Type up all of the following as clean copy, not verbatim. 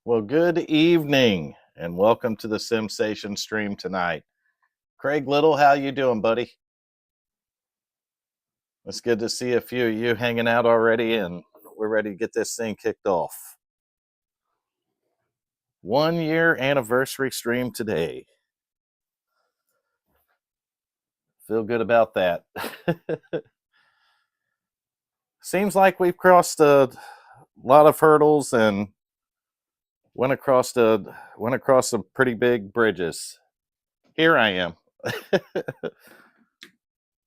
Well, good evening and welcome to the SimSation stream tonight. Craig Little, how you doing, buddy? It's good to see a few of you hanging out already, and we're ready to get this thing kicked off. 1 year anniversary stream today. Feel good about that. Seems like we've crossed a lot of hurdles and went across some pretty big bridges. Here I am.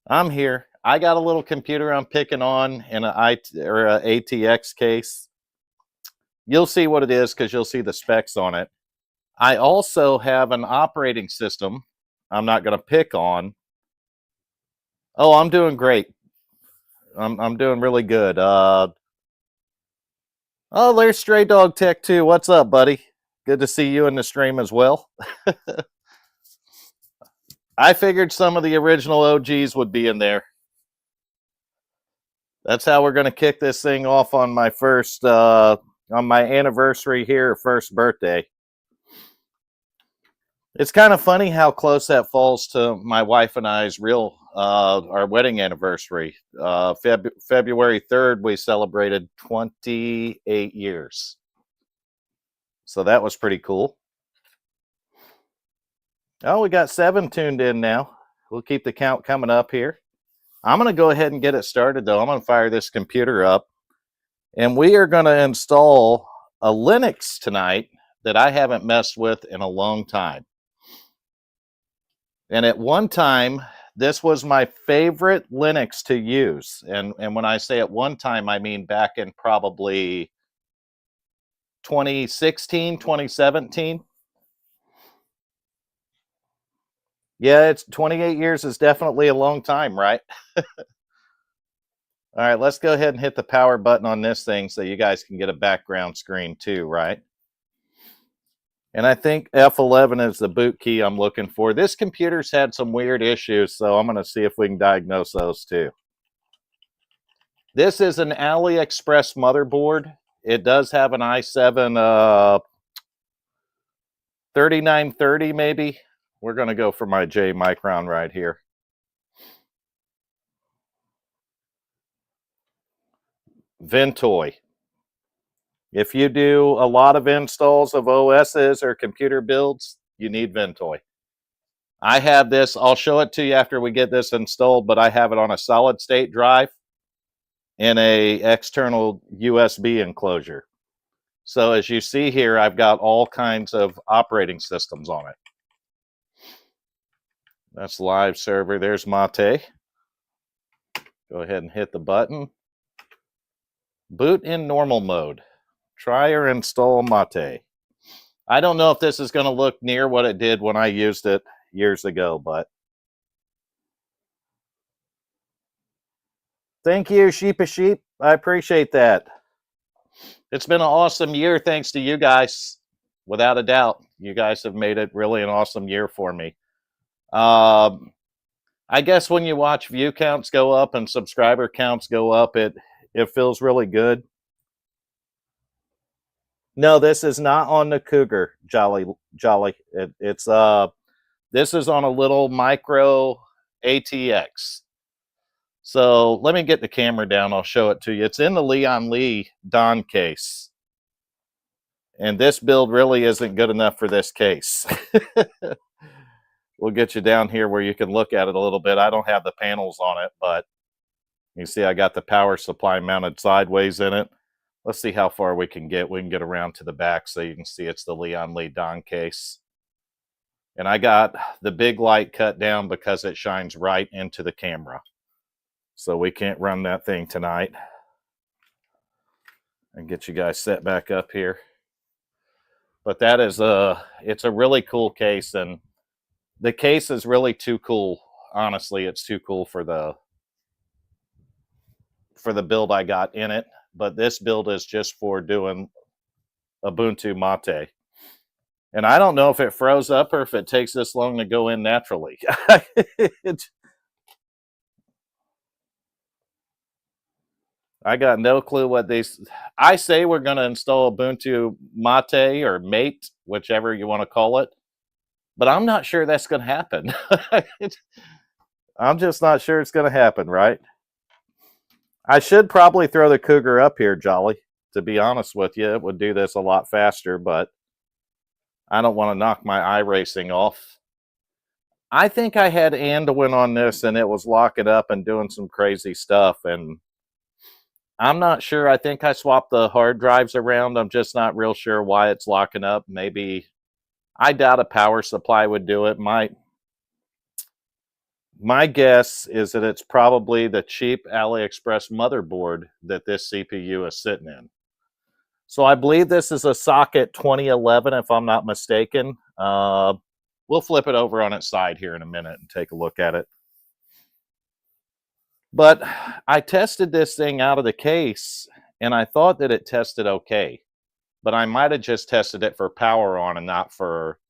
I'm here. I got a little computer I'm picking on in an ATX case. You'll see what it is because you'll see the specs on it. I also have an operating system I'm not going to pick on. Oh, I'm doing great. I'm doing really good. Oh, there's Stray Dog Tech 2. What's up, buddy? Good to see you in the stream as well. I figured some of the original OGs would be in there. That's how we're going to kick this thing off on my first, on my anniversary here, first birthday. It's kind of funny how close that falls to my wife and I's our wedding anniversary. February 3rd, we celebrated 28 years. So that was pretty cool. Oh, we got 7 tuned in now. We'll keep the count coming up here. I'm going to go ahead and get it started, though. I'm going to fire this computer up. And we are going to install a Linux tonight that I haven't messed with in a long time. And at one time, this was my favorite Linux to use. And when I say at one time, I mean back in probably 2016, 2017. Yeah, it's 28 years is definitely a long time, right? All right, let's go ahead and hit the power button on this thing so you guys can get a background screen too, right? And I think F11 is the boot key I'm looking for. This computer's had some weird issues, so I'm going to see if we can diagnose those too. This is an AliExpress motherboard. It does have an i7 3930 maybe. We're going to go for my J Micron right here. Ventoy. If you do a lot of installs of OSs or computer builds, you need Ventoy. I have this. I'll show it to you after we get this installed, but I have it on a solid state drive in a external USB enclosure. So as you see here, I've got all kinds of operating systems on it. That's live server. There's Mate. Go ahead and hit the button. Boot in normal mode. Try or install Mate. I don't know if this is going to look near what it did when I used it years ago, but thank you, Sheep. I appreciate that. It's been an awesome year thanks to you guys. Without a doubt, you guys have made it really an awesome year for me. I guess when you watch view counts go up and subscriber counts go up, it feels really good. No, this is not on the Cougar, Jolly. This is on a little micro ATX. So let me get the camera down. I'll show it to you. It's in the Leon Lee Don case. And this build really isn't good enough for this case. We'll get you down here where you can look at it a little bit. I don't have the panels on it, but you see I got the power supply mounted sideways in it. Let's see how far we can get. We can get around to the back so you can see it's the Leon Lee Don case. And I got the big light cut down because it shines right into the camera. So we can't run that thing tonight. And get you guys set back up here. But that is it's a really cool case, and the case is really too cool. Honestly, it's too cool for the build I got in it. But this build is just for doing Ubuntu Mate. And I don't know if it froze up or if it takes this long to go in naturally. I got no clue what these. I say we're going to install Ubuntu Mate or Mate, whichever you want to call it, but I'm not sure that's going to happen. I'm just not sure it's going to happen, right? I should probably throw the Cougar up here, Jolly. To be honest with you, it would do this a lot faster, but I don't want to knock my iRacing off. I think I had Anduin on this and it was locking up and doing some crazy stuff, and I'm not sure. I think I swapped the hard drives around. I'm just not real sure why it's locking up. Maybe, I doubt a power supply would do it. My guess is that it's probably the cheap AliExpress motherboard that this CPU is sitting in. So I believe this is a socket 2011, if I'm not mistaken. We'll flip it over on its side here in a minute and take a look at it. But I tested this thing out of the case, and I thought that it tested okay. But I might have just tested it for power on and not for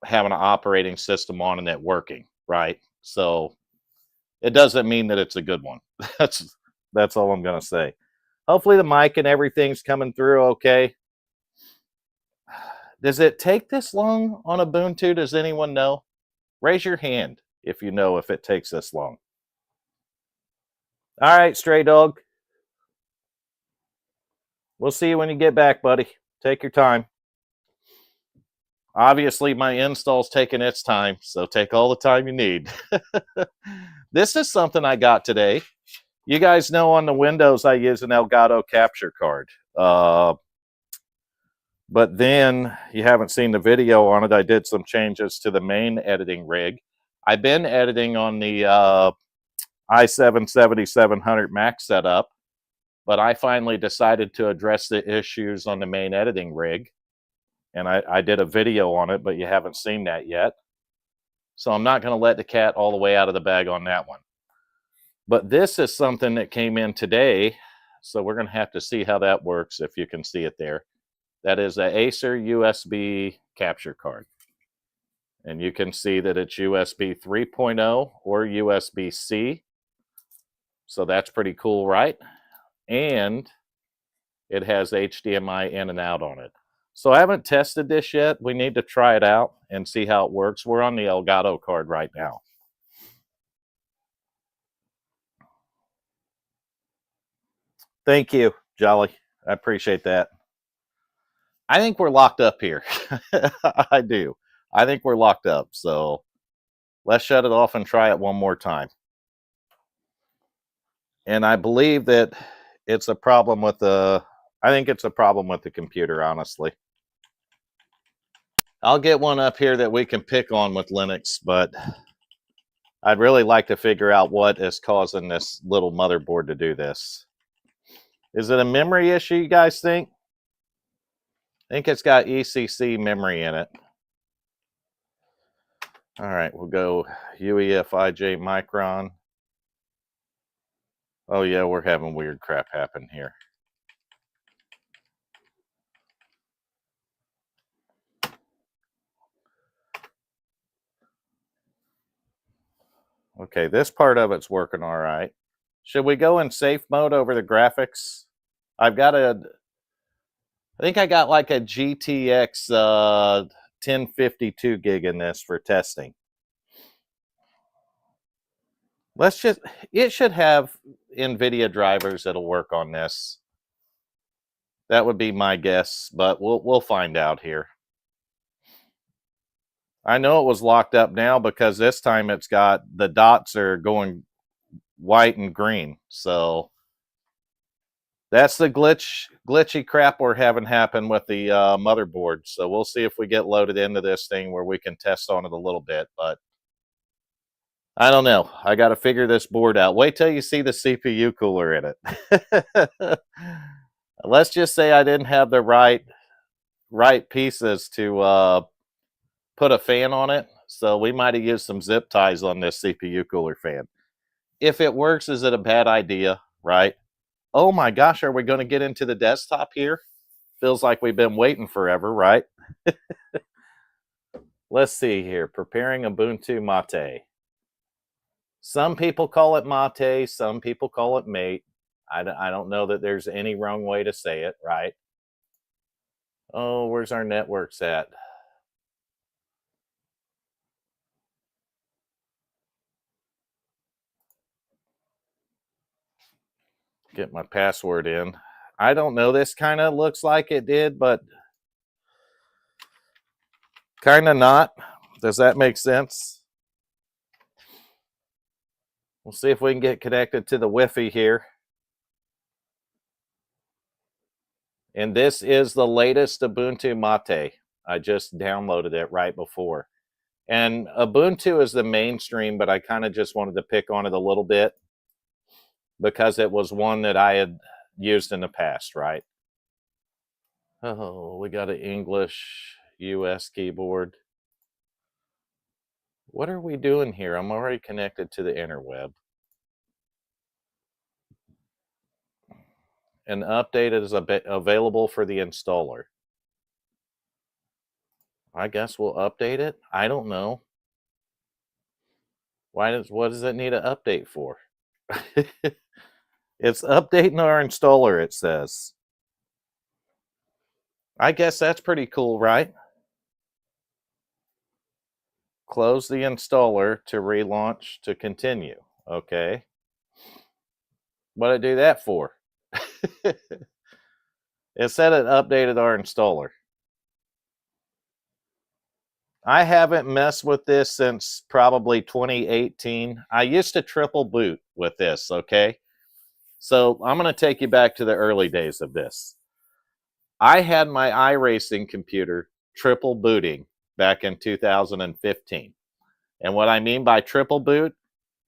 having an operating system on and it working, right? So it doesn't mean that it's a good one. That's all I'm going to say. Hopefully the mic and everything's coming through okay. Does it take this long on Ubuntu? Does anyone know? Raise your hand if you know if it takes this long. All right, Stray Dog. We'll see you when you get back, buddy. Take your time. Obviously, my install's taking its time, so take all the time you need. This is something I got today. You guys know on the Windows I use an Elgato capture card. But then, you haven't seen the video on it, I did some changes to the main editing rig. I've been editing on the i7-7700 Max setup, but I finally decided to address the issues on the main editing rig. And I did a video on it, but you haven't seen that yet. So I'm not going to let the cat all the way out of the bag on that one. But this is something that came in today, so we're going to have to see how that works, if you can see it there. That is an Acer USB capture card. And you can see that it's USB 3.0 or USB-C. So that's pretty cool, right? And it has HDMI in and out on it. So I haven't tested this yet. We need to try it out and see how it works. We're on the Elgato card right now. Thank you, Jolly. I appreciate that. I think we're locked up here. I do. I think we're locked up. So let's shut it off and try it one more time. And I believe that it's a problem with the, I think it's a problem with the computer, honestly. I'll get one up here that we can pick on with Linux, but I'd really like to figure out what is causing this little motherboard to do this. Is it a memory issue, you guys think? I think it's got ECC memory in it. All right, we'll go UEFIJ Micron. Oh yeah, we're having weird crap happen here. Okay, this part of it's working all right. Should we go in safe mode over the graphics? I've got a, I think I got like a GTX 1052 gig in this for testing. Let's just, it should have NVIDIA drivers that'll work on this. That would be my guess, but we'll find out here. I know it was locked up now because this time it's got, the dots are going white and green. So that's the glitchy crap we're having happen with the motherboard. So we'll see if we get loaded into this thing where we can test on it a little bit, but I don't know. I got to figure this board out. Wait till you see the CPU cooler in it. Let's just say I didn't have the right pieces to put a fan on it. So we might have used some zip ties on this CPU cooler fan. If it works, is it a bad idea, right? Oh my gosh, are we going to get into the desktop here? Feels like we've been waiting forever, right? Let's see here. Preparing Ubuntu Mate. Some people call it Mate, some people call it Mate. I don't know that there's any wrong way to say it, right? Oh, where's our networks at? Get my password in. I don't know. This kind of looks like it did, but kind of not. Does that make sense? We'll see if we can get connected to the Wi-Fi here. And this is the latest Ubuntu Mate. I just downloaded it right before. And Ubuntu is the mainstream, but I kind of just wanted to pick on it a little bit because it was one that I had used in the past, right? Oh, we got an English US keyboard. What are we doing here? I'm already connected to the interweb. An update is available for the installer. I guess we'll update it. I don't know. What does it need an update for? It's updating our installer, it says. I guess that's pretty cool, right? Close the installer to relaunch to continue. Okay. What did it do that for? It said it updated our installer. I haven't messed with this since probably 2018. I used to triple boot with this, okay? So I'm going to take you back to the early days of this. I had my iRacing computer triple booting back in 2015. And what I mean by triple boot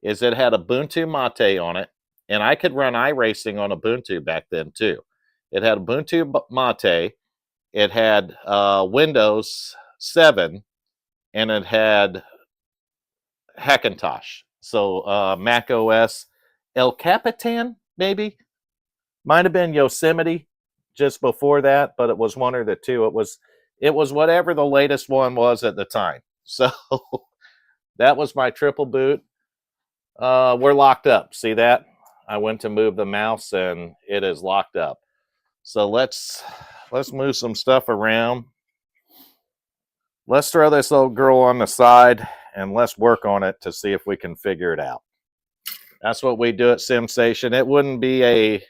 is it had Ubuntu Mate on it, and I could run iRacing on Ubuntu back then too. It had Ubuntu Mate, it had Windows 7, and it had Hackintosh. So Mac OS El Capitan, maybe? Might have been Yosemite just before that, but it was one or the two. It was whatever the latest one was at the time. So that was my triple boot. We're locked up. See that? I went to move the mouse and it is locked up. So let's move some stuff around. Let's throw this little girl on the side and let's work on it to see if we can figure it out. That's what we do at SimSation. It wouldn't be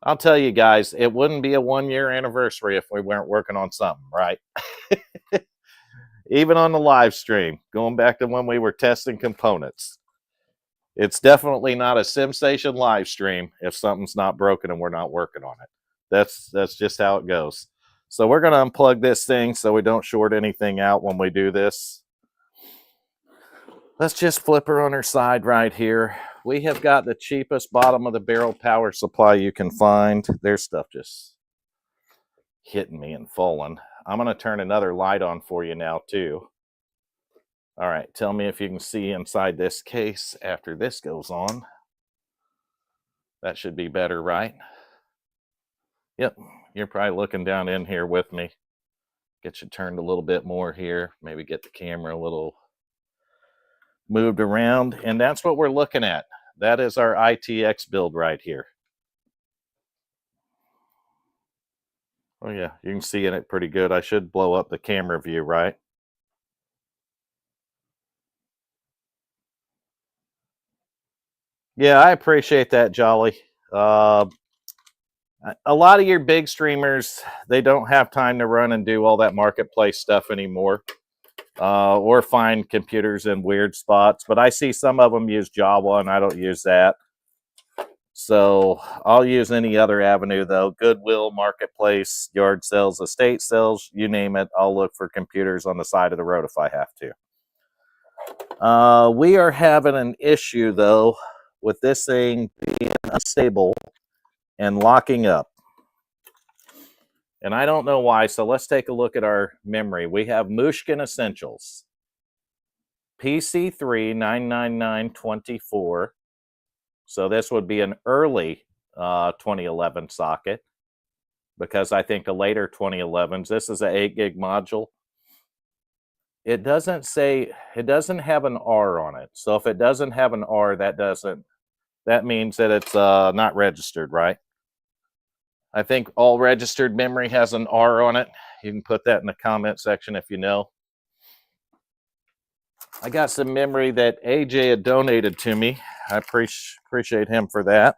I'll tell you guys, it wouldn't be a 1-year anniversary if we weren't working on something, right? Even on the live stream, going back to when we were testing components. It's definitely not a SimStation live stream if something's not broken and we're not working on it. That's just how it goes. So we're going to unplug this thing so we don't short anything out when we do this. Let's just flip her on her side right here. We have got the cheapest bottom of the barrel power supply you can find. There's stuff just hitting me and falling. I'm going to turn another light on for you now too. All right, tell me if you can see inside this case after this goes on. That should be better, right? Yep, you're probably looking down in here with me. Get you turned a little bit more here. Maybe get the camera a little moved around. And that's what we're looking at. That is our ITX build right here. Oh yeah, you can see in it pretty good. I should blow up the camera view, right? Yeah, I appreciate that, Jolly. A lot of your big streamers, they don't have time to run and do all that marketplace stuff anymore, or find computers in weird spots. But I see some of them use Java, and I don't use that. So I'll use any other avenue, though. Goodwill, marketplace, yard sales, estate sales, you name it. I'll look for computers on the side of the road if I have to. We are having an issue, though, with this thing being unstable and locking up. And I don't know why, so let's take a look at our memory. We have Mushkin Essentials. PC3 99924. So this would be an early 2011 socket, because I think the later 2011s, this is an 8 gig module. It doesn't have an R on it. So if it doesn't have an R, that doesn't that means that it's not registered, right? I think all registered memory has an R on it. You can put that in the comment section if you know. I got some memory that AJ had donated to me. I appreciate him for that.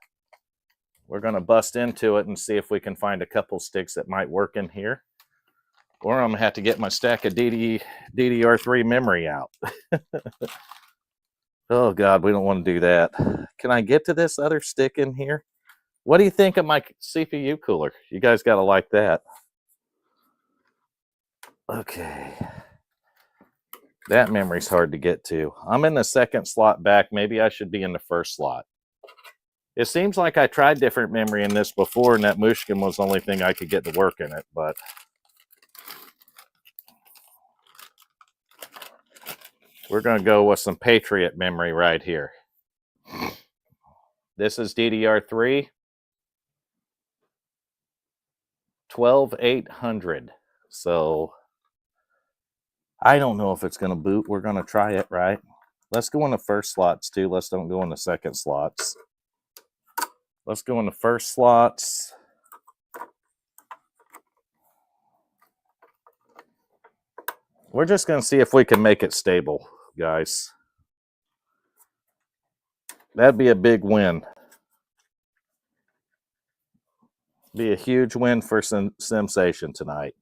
We're going to bust into it and see if we can find a couple sticks that might work in here. Or I'm going to have to get my stack of DDR3 memory out. Oh, God, we don't want to do that. Can I get to this other stick in here? What do you think of my CPU cooler? You guys got to like that. Okay. That memory's hard to get to. I'm in the second slot back. Maybe I should be in the first slot. It seems like I tried different memory in this before, and that Mushkin was the only thing I could get to work in it, but we're going to go with some Patriot memory right here. This is DDR3 12800. So I don't know if it's going to boot. We're going to try it, right? Let's go in the first slots too. Let's don't go in the second slots. Let's go in the first slots. We're just going to see if we can make it stable, guys. That'd be a big win. Be a huge win for SimSation tonight.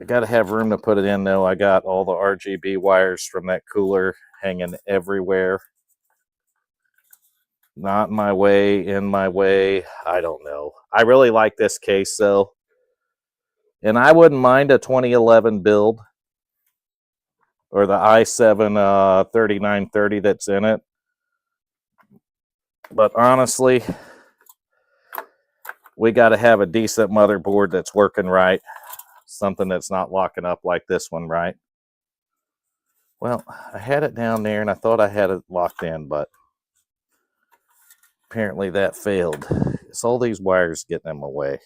I got to have room to put it in, though. I got all the RGB wires from that cooler hanging everywhere. Not in my way, in my way. I don't know. I really like this case, though. And I wouldn't mind a 2011 build or the i7 3930 that's in it. But honestly, we got to have a decent motherboard that's working right. Something that's not locking up like this one, right? Well, I had it down there and I thought I had it locked in, but apparently that failed. It's all these wires getting in my way.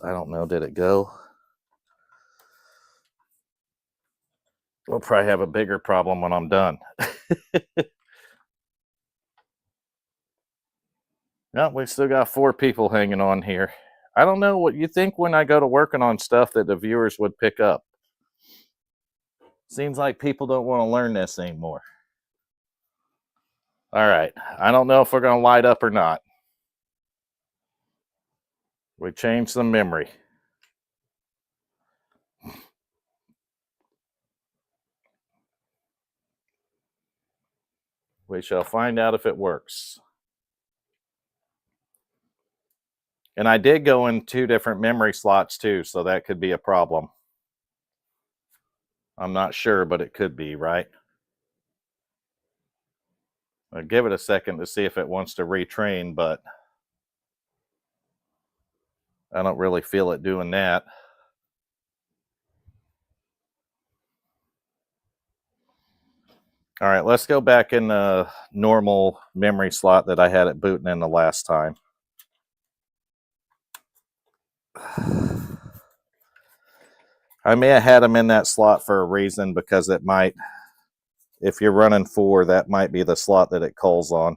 I don't know, did it go? We'll probably have a bigger problem when I'm done. No, we've still got 4 people hanging on here. I don't know what you think when I go to working on stuff that the viewers would pick up. Seems like people don't want to learn this anymore. All right. I don't know if we're going to light up or not. We changed some memory. We shall find out if it works. And I did go in 2 different memory slots too, so that could be a problem. I'm not sure, but it could be, right? I'll give it a second to see if it wants to retrain, but I don't really feel it doing that. All right, let's go back in the normal memory slot that I had it booting in the last time. I may have had them in that slot for a reason, because it might, if you're running 4, that might be the slot that it calls on.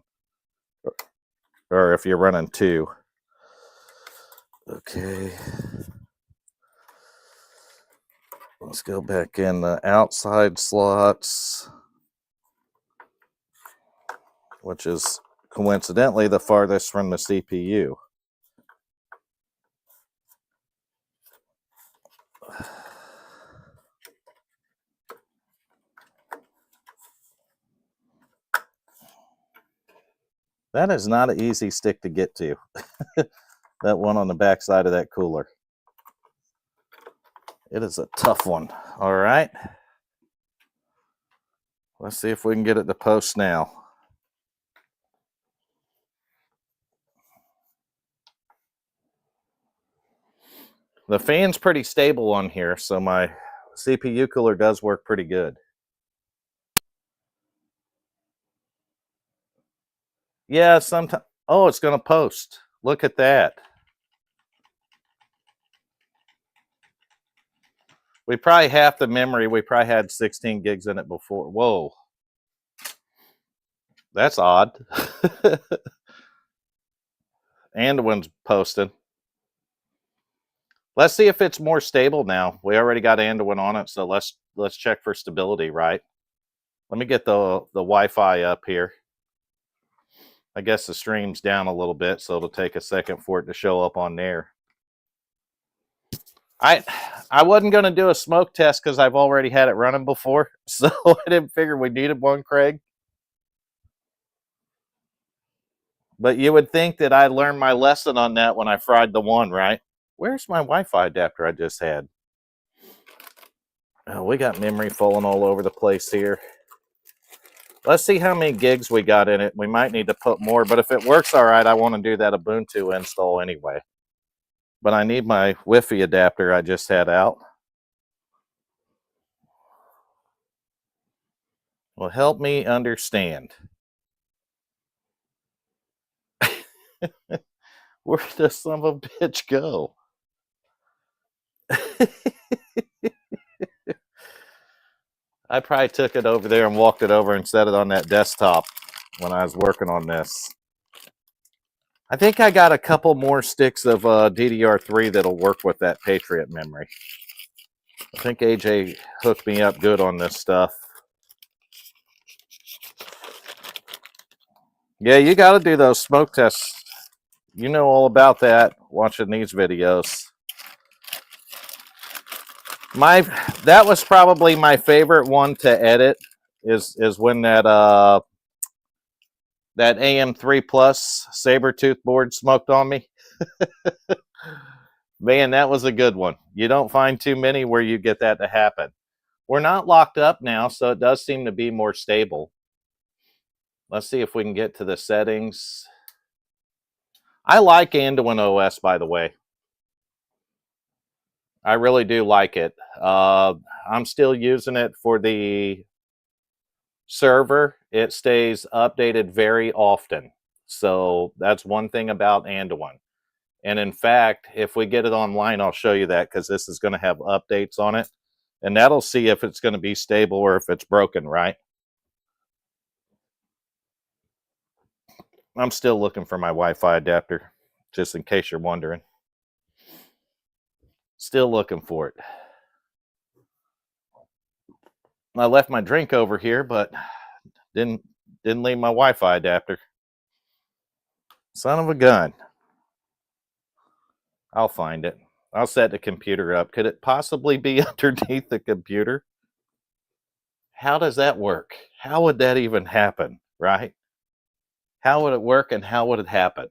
Or if you're running 2. Okay. Let's go back in the outside slots, which is coincidentally the farthest from the CPU. That is not an easy stick to get to. That one on the back side of that cooler. It is a tough one. All right. Let's see if we can get it to post now. The fan's pretty stable on here, so my CPU cooler does work pretty good. Yeah, sometimes. Oh, it's going to post. Look at that. We probably half the memory. We probably had 16 gigs in it before. Whoa. That's odd. Anduin's posted. Let's see if it's more stable now. We already got Anduin on it, so let's check for stability, right? Let me get the Wi-Fi up here. I guess the stream's down a little bit, so it'll take a second for it to show up on there. I wasn't going to do a smoke test because I've already had it running before, so I didn't figure we needed one, Craig. But you would think that I learned my lesson on that when I fried the one, right? Where's my Wi-Fi adapter I just had? Oh, we got memory falling all over the place here. Let's see how many gigs we got in it. We might need to put more, but if it works all right, I want to do that Ubuntu install anyway. But I need my Wi-Fi adapter I just had out. Well, help me understand. Where does son of a bitch go? I probably took it over there and walked it over and set it on that desktop when I was working on this. I think I got a couple more sticks of DDR3 that'll work with that Patriot memory. I think AJ hooked me up good on this stuff. Yeah, you got to do those smoke tests. You know all about that watching these videos. That was probably my favorite one to edit is when that AM3 Plus Sabertooth board smoked on me. Man, that was a good one. You don't find too many where you get that to happen. We're not locked up now, so it does seem to be more stable. Let's see if we can get to the settings. I like Anduin OS, by the way. I really do like it. I'm still using it for the server. It stays updated very often. So that's one thing about Anduin. And in fact, if we get it online, I'll show you that because this is going to have updates on it. And that'll see if it's going to be stable or if it's broken, right? I'm still looking for my Wi-Fi adapter, just in case you're wondering. Still looking for it. I left my drink over here, but didn't leave my Wi-Fi adapter. Son of a gun. I'll find it. I'll set the computer up. Could it possibly be underneath the computer? How does that work? How would that even happen, right? How would it work and how would it happen?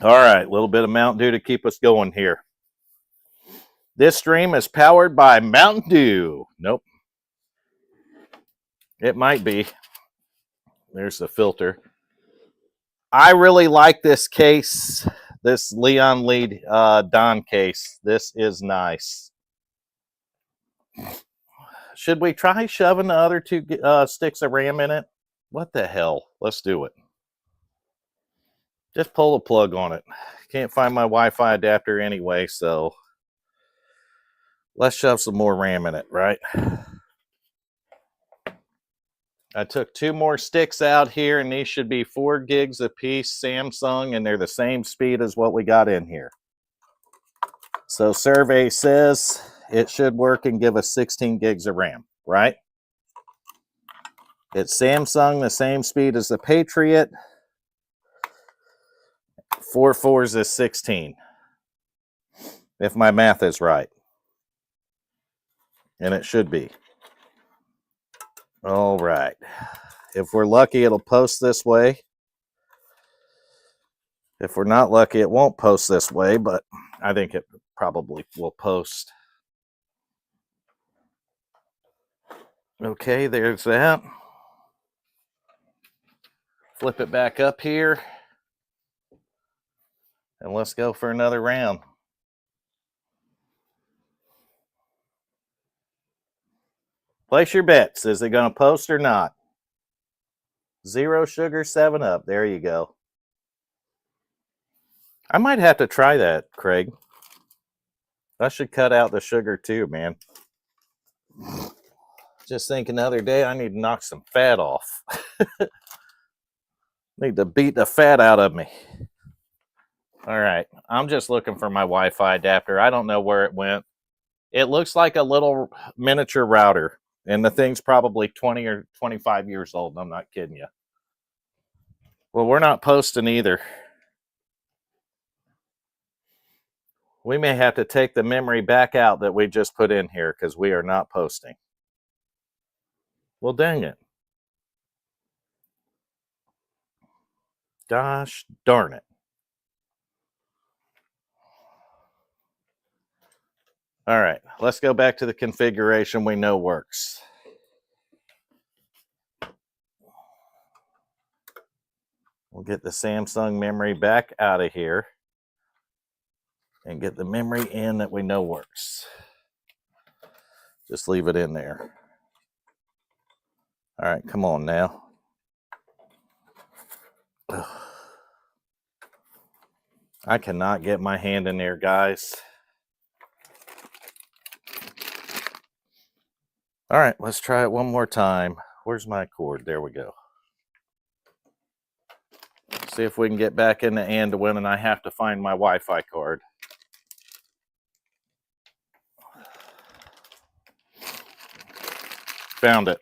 All right, a little bit of Mountain Dew to keep us going here. This stream is powered by Mountain Dew. Nope. It might be. There's the filter. I really like this case, this Leon Lee Don case. This is nice. Should we try shoving the other two sticks of RAM in it? What the hell? Let's do it. Just pull the plug on it. Can't find my Wi-Fi adapter anyway, so let's shove some more RAM in it, right? I took 2 more sticks out here, and these should be 4 gigs a piece, Samsung, and they're the same speed as what we got in here. So survey says it should work and give us 16 gigs of RAM, right? It's Samsung, the same speed as the Patriot. 4 4s is 16, if my math is right. And it should be. All right. If we're lucky, it'll post this way. If we're not lucky, it won't post this way, but I think it probably will post. Okay, there's that. Flip it back up here. And let's go for another round. Place your bets. Is it going to post or not? 0 sugar, 7 up. There you go. I might have to try that, Craig. I should cut out the sugar too, man. Just thinking the other day, I need to knock some fat off. Need to beat the fat out of me. All right, I'm just looking for my Wi-Fi adapter. I don't know where it went. It looks like a little miniature router, and the thing's probably 20 or 25 years old. I'm not kidding you. Well, we're not posting either. We may have to take the memory back out that we just put in here because we are not posting. Well, dang it. Gosh darn it. All right, let's go back to the configuration we know works. We'll get the Samsung memory back out of here and get the memory in that we know works. Just leave it in there. All right, come on now. I cannot get my hand in there, guys. All right, let's try it one more time. Where's my cord? There we go. See if we can get back into Anduin, and I have to find my Wi-Fi card. Found it.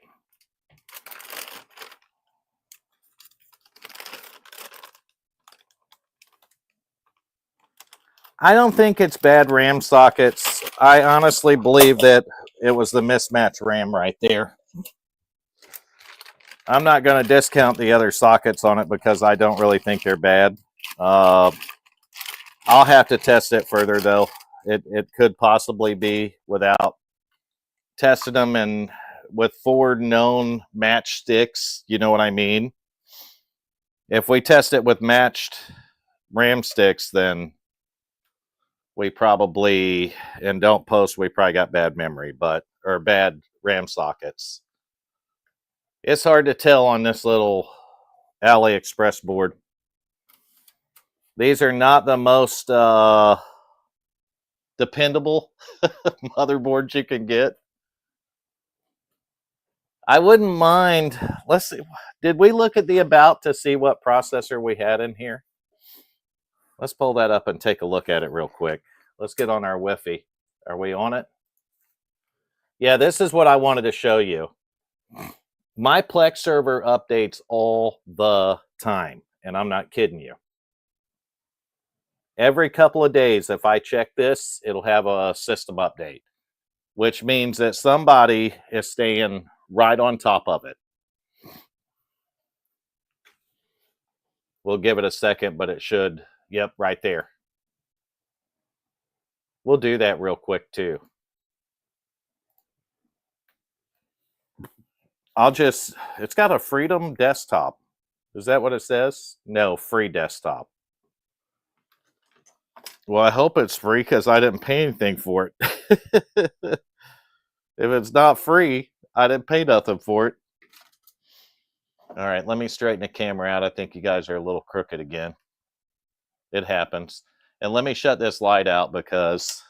I don't think it's bad RAM sockets. I honestly believe that it was the mismatched RAM right there. I'm not going to discount the other sockets on it because I don't really think they're bad. I'll have to test it further, though. It could possibly be without testing them and with 4 known match sticks. You know what I mean? If we test it with matched RAM sticks, then we probably, and don't post, we probably got bad memory, or bad RAM sockets. It's hard to tell on this little AliExpress board. These are not the most dependable motherboards you can get. I wouldn't mind. Let's see. Did we look at the about to see what processor we had in here? Let's pull that up and take a look at it real quick. Let's get on our Wi-Fi. Are we on it? Yeah, this is what I wanted to show you. My Plex server updates all the time, and I'm not kidding you. Every couple of days, if I check this, it'll have a system update, which means that somebody is staying right on top of it. We'll give it a second, but it should, yep, right there. We'll do that real quick too. It's got a Freedom desktop. Is that what it says? No, free desktop. Well, I hope it's free because I didn't pay anything for it. If it's not free, I didn't pay nothing for it. All right, let me straighten the camera out. I think you guys are a little crooked again. It happens. And let me shut this light out because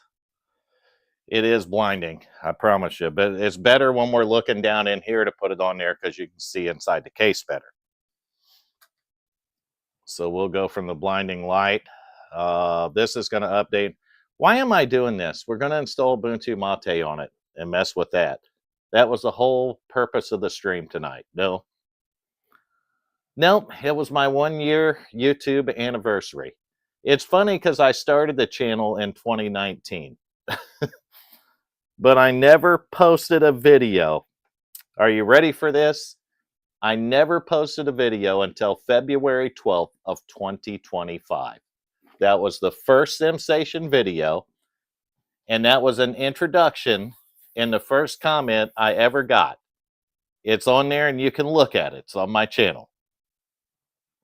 it is blinding, I promise you. But it's better when we're looking down in here to put it on there because you can see inside the case better. So we'll go from the blinding light. This is going to update. Why am I doing this? We're going to install Ubuntu Mate on it and mess with that. That was the whole purpose of the stream tonight. No. Nope, it was my 1-year YouTube anniversary. It's funny because I started the channel in 2019. But I never posted a video. Are you ready for this? I never posted a video until February 12th of 2025. That was the first SimSation video, and that was an introduction and the first comment I ever got. It's on there and you can look at it. It's on my channel.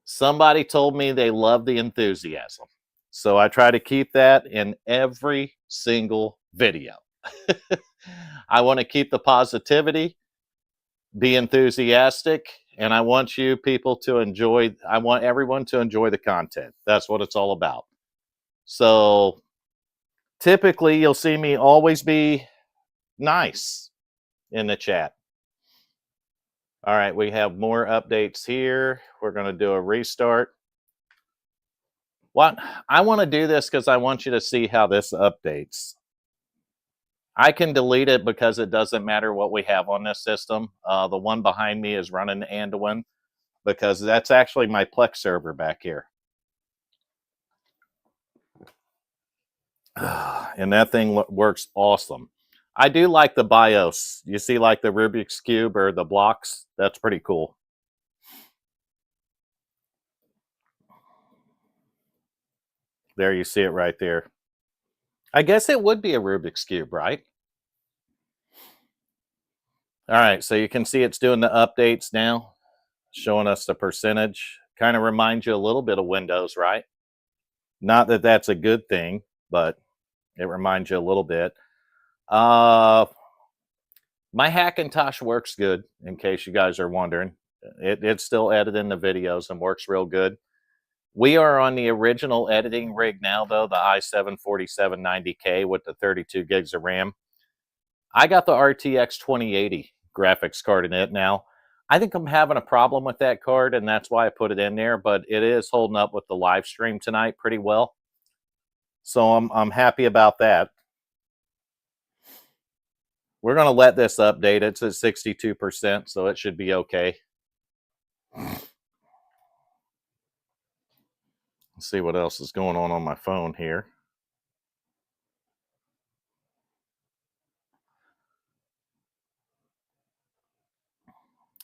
Somebody told me they love the enthusiasm. So I try to keep that in every single video. I want to keep the positivity, be enthusiastic, and I want you people to enjoy. I want everyone to enjoy the content. That's what it's all about. So typically you'll see me always be nice in the chat. All right, we have more updates here. We're going to do a restart. What I want to do this because I want you to see how this updates. I can delete it because it doesn't matter what we have on this system. The one behind me is running Anduin because that's actually my Plex server back here. And that thing works awesome. I do like the BIOS. You see like the Rubik's Cube or the blocks? That's pretty cool. There you see it right there. I guess it would be a Rubik's Cube, right? All right, so you can see it's doing the updates now, showing us the percentage. Kind of reminds you a little bit of Windows, right? Not that that's a good thing, but it reminds you a little bit. My Hackintosh works good, in case you guys are wondering. It's still editing the videos and works real good. We are on the original editing rig now, though, the i7-4790K with the 32 gigs of RAM. I got the RTX 2080 graphics card in it now. I think I'm having a problem with that card, and that's why I put it in there, but it is holding up with the live stream tonight pretty well. So I'm happy about that. We're going to let this update. It's at 62%, so it should be okay. Let's see what else is going on my phone here.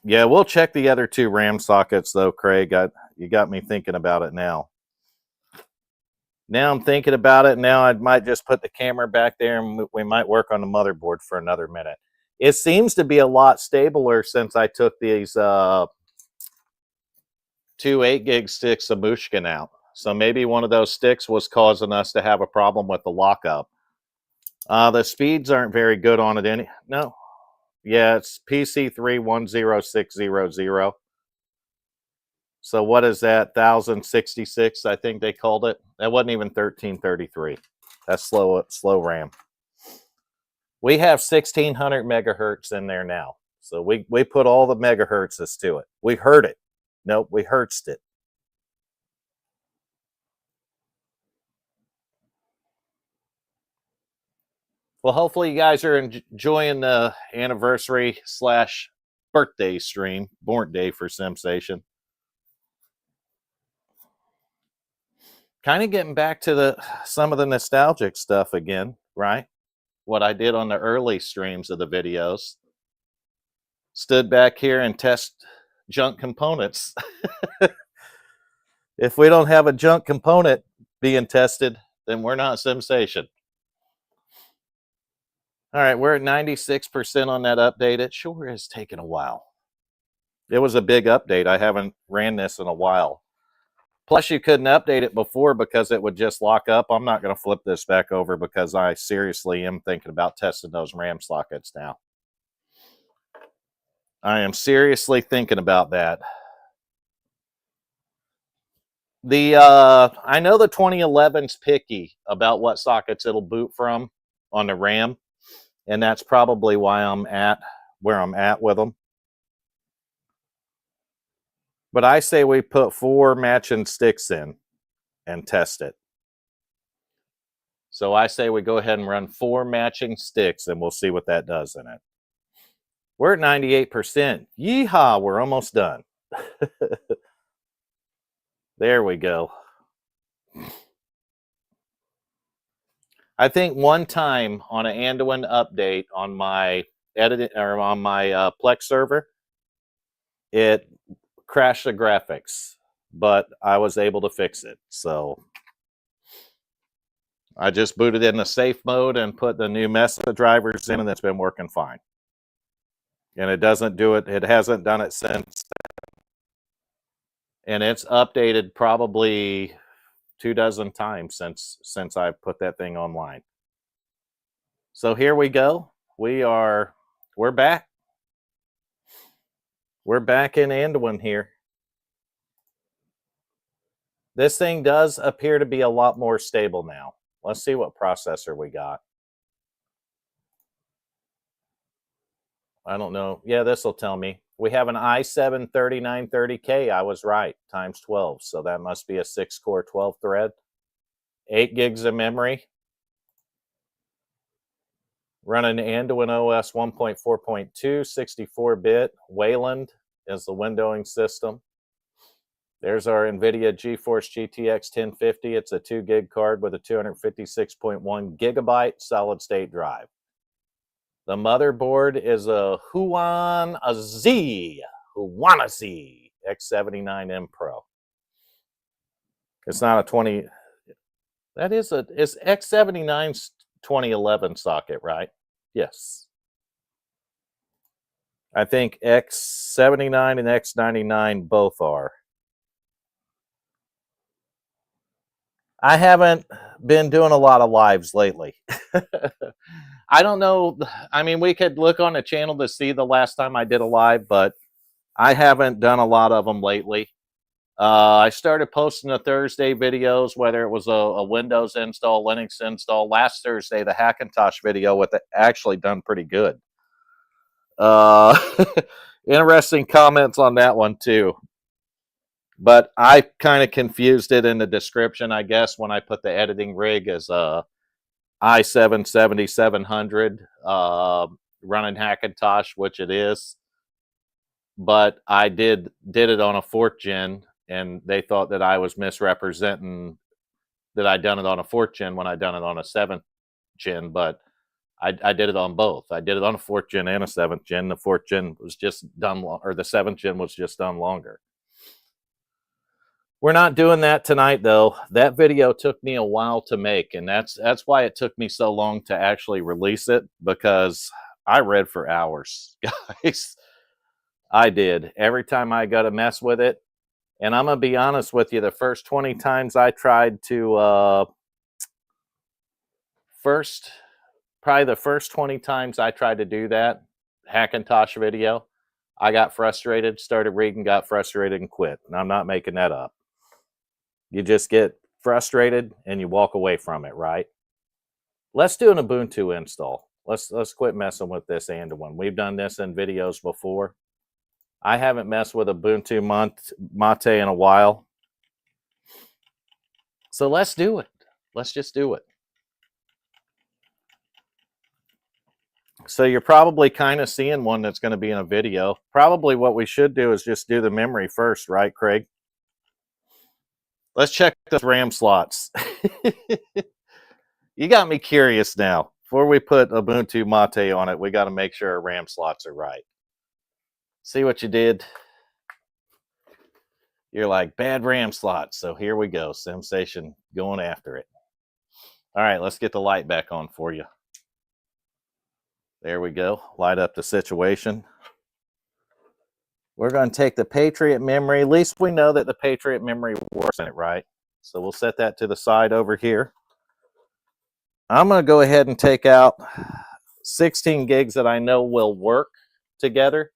Yeah, we'll check the other two RAM sockets, though, Craig. You got me thinking about it now. Now I'm thinking about it. Now I might just put the camera back there and we might work on the motherboard for another minute. It seems to be a lot stabler since I took these 2 8-gig sticks of Mushkin out. So maybe one of those sticks was causing us to have a problem with the lockup. The speeds aren't very good on it. No. Yeah, it's PC310600. So what is that? 1066, I think they called it. That wasn't even 1333. That's slow RAM. We have 1600 megahertz in there now. So we put all the megahertzes to it. We heard it. Nope, we hertzed it. Well, hopefully you guys are enjoying the anniversary / birthday stream, born day for SimSation. Kind of getting back to some of the nostalgic stuff again, right? What I did on the early streams of the videos. Stood back here and test junk components. If we don't have a junk component being tested, then we're not SimSation. All right, we're at 96% on that update. It sure is taking a while. It was a big update. I haven't ran this in a while. Plus, you couldn't update it before because it would just lock up. I'm not going to flip this back over because I seriously am thinking about testing those RAM sockets now. I am seriously thinking about that. I know the 2011's picky about what sockets it'll boot from on the RAM, and that's probably why I'm at where I'm at with them. But I say we put 4 matching sticks in and test it. So I say we go ahead and run 4 matching sticks and we'll see what that does in it. We're at 98%. Yeehaw, we're almost done. There we go. I think one time on an Anduin update on my Plex server, it crashed the graphics, but I was able to fix it. So I just booted in the safe mode and put the new Mesa drivers in, and it's been working fine. And it doesn't do it. It hasn't done it since. And it's updated probably 24 times since I put that thing online. So here we go. We're back. We're back in Anduin here. This thing does appear to be a lot more stable now. Let's see what processor we got. I don't know. Yeah, this will tell me. We have an i7 3930K. I was right, times 12. So that must be a 6-core 12-thread. 8 gigs of memory. Running Anduin OS 1.4.2, 64-bit. Wayland is the windowing system. There's our NVIDIA GeForce GTX 1050. It's a 2 gig card with a 256.1 gigabyte solid-state drive. The motherboard is a Huan Z X79M Pro. It's not a 20. That is it's X79's 2011 socket, right? Yes. I think X79 and X99 both are. I haven't been doing a lot of lives lately. I don't know. I mean, we could look on the channel to see the last time I did a live, but I haven't done a lot of them lately. I started posting the Thursday videos, whether it was a Windows install, Linux install. Last Thursday, the Hackintosh video with it actually done pretty good. Interesting comments on that one too. But I kind of confused it in the description, I guess, when I put the editing rig as a i7 7700 running Hackintosh, which it is. But I did it on a 4th gen, and they thought that I was misrepresenting that I'd done it on a 4th gen when I'd done it on a 7th gen. But I did it on both. I did it on a 4th gen and a 7th gen. The 4th gen was just done, or the 7th gen was just done longer. We're not doing that tonight, though. That video took me a while to make, and that's why it took me so long to actually release it, because I read for hours, guys. I did. Every time I got to mess with it, and I'm going to be honest with you, the first 20 times I tried to, probably the first 20 times I tried to do that Hackintosh video, I got frustrated, started reading, got frustrated, and quit. And I'm not making that up. You just get frustrated and you walk away from it, right? Let's do an Ubuntu install. Let's quit messing with this Anduin. We've done this in videos before. I haven't messed with Ubuntu Mate in a while. So let's do it. Let's just do it. So you're probably kind of seeing one that's going to be in a video. Probably what we should do is just do the memory first, right, Craig? Let's check those RAM slots. You got me curious now. Before we put Ubuntu Mate on it, we got to make sure our RAM slots are right. See what you did? You're like, bad RAM slots. So here we go. SimSation going after it. All right, let's get the light back on for you. There we go. Light up the situation. We're going to take the Patriot memory. At least we know that the Patriot memory works in it, right? So we'll set that to the side over here. I'm going to go ahead and take out 16 gigs that I know will work together,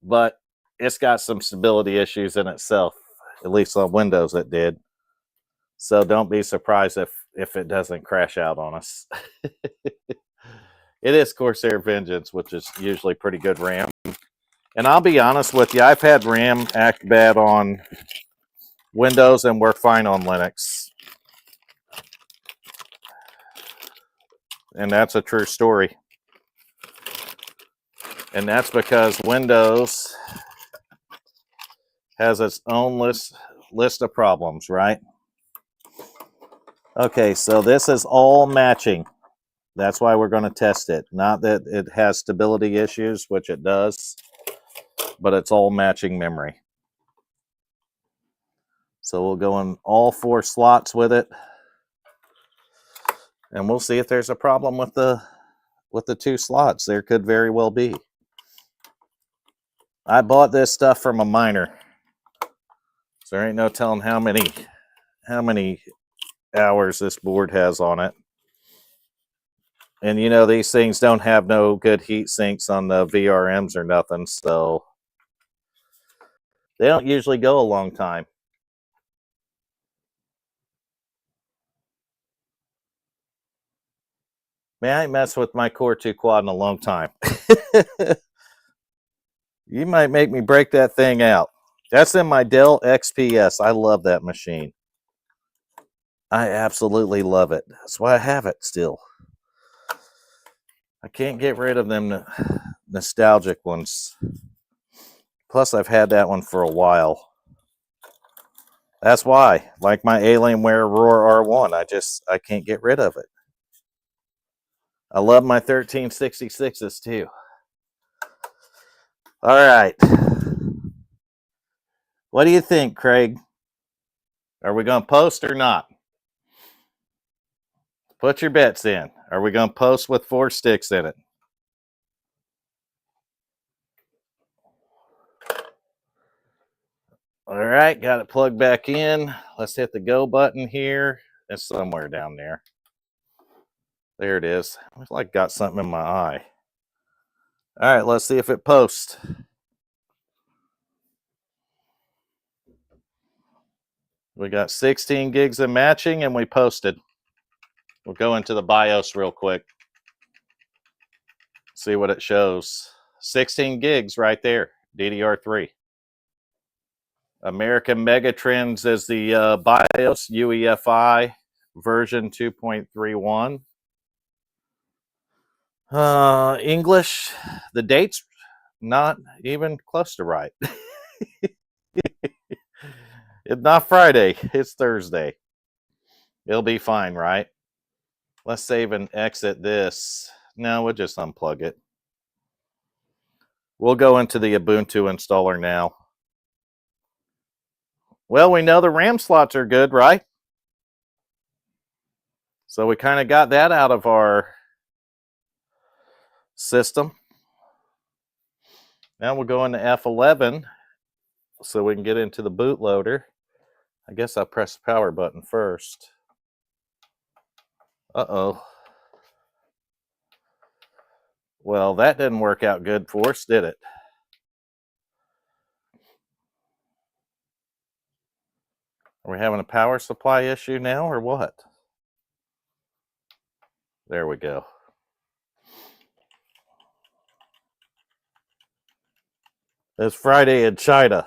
but it's got some stability issues in itself, at least on Windows it did. So don't be surprised if it doesn't crash out on us. It is Corsair Vengeance, which is usually pretty good RAM. And I'll be honest with you, I've had RAM act bad on Windows and work fine on Linux. And that's a true story. And that's because Windows has its own list of problems, right? Okay, so this is all matching. That's why we're going to test it. Not that it has stability issues, which it does, but it's all matching memory. So we'll go in all 4 slots with it, and we'll see if there's a problem with the 2 slots. There could very well be. I bought this stuff from a miner, so there ain't no telling how many hours this board has on it. And you know, these things don't have no good heat sinks on the VRMs or nothing, so they don't usually go a long time. Man, I ain't messed with my Core 2 quad in a long time. You might make me break that thing out. That's in my Dell XPS. I love that machine. I absolutely love it. That's why I have it still. I can't get rid of them nostalgic ones. Plus, I've had that one for a while. That's why. Like my Alienware Roar R1, I can't get rid of it. I love my 1366s too. All right. What do you think, Craig? Are we going to post or not? Put your bets in. Are we going to post with 4 sticks in it? All right, got it plugged back in. Let's hit the go button here. It's somewhere down there. There it is. Looks like got something in my eye. All right, let's see if it posts. We got 16 gigs of matching and we posted. We'll go into the BIOS real quick. See what it shows. 16 gigs right there, DDR3. American Megatrends is the BIOS UEFI version 2.31. English, the date's not even close to right. It's not Friday, it's Thursday. It'll be fine, right? Let's save and exit this. No, we'll just unplug it. We'll go into the Ubuntu installer now. Well, we know the RAM slots are good, right? So we kind of got that out of our system. Now we'll go into F11 so we can get into the bootloader. I guess I'll press the power button first. Uh-oh. Well, that didn't work out good for us, did it? Are we having a power supply issue now or what? There we go. It's Friday in China.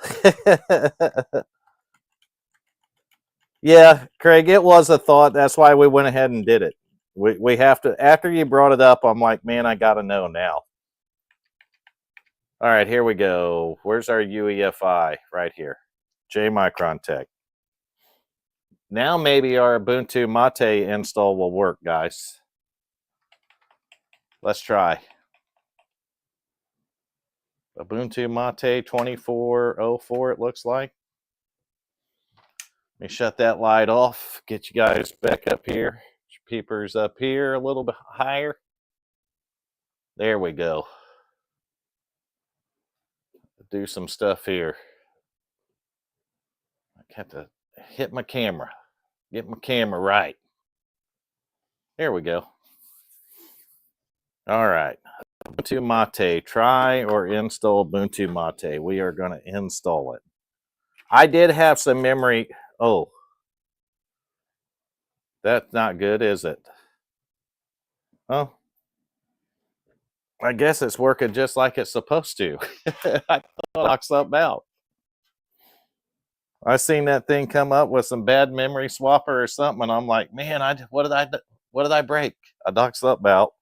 Yeah, Craig, it was a thought. That's why we went ahead and did it. We have to, after you brought it up, I'm like, man, I got to know now. All right, here we go. Where's our UEFI? Right here. J Micron Tech. Now maybe our Ubuntu Mate install will work, guys. Let's try. Ubuntu Mate 2404, it looks like. Let me shut that light off. Get you guys back up here. Peepers up here a little bit higher. There we go. Do some stuff here. I have to hit my camera. Get my camera right. There we go. All right. Ubuntu Mate. Try or install Ubuntu Mate. We are going to install it. I did have some memory. Oh. That's not good, is it? Oh. I guess it's working just like it's supposed to. I thought I knocked something out. I seen that thing come up with some bad memory swapper or something, and I'm like, man, what did I break? I knocked something out.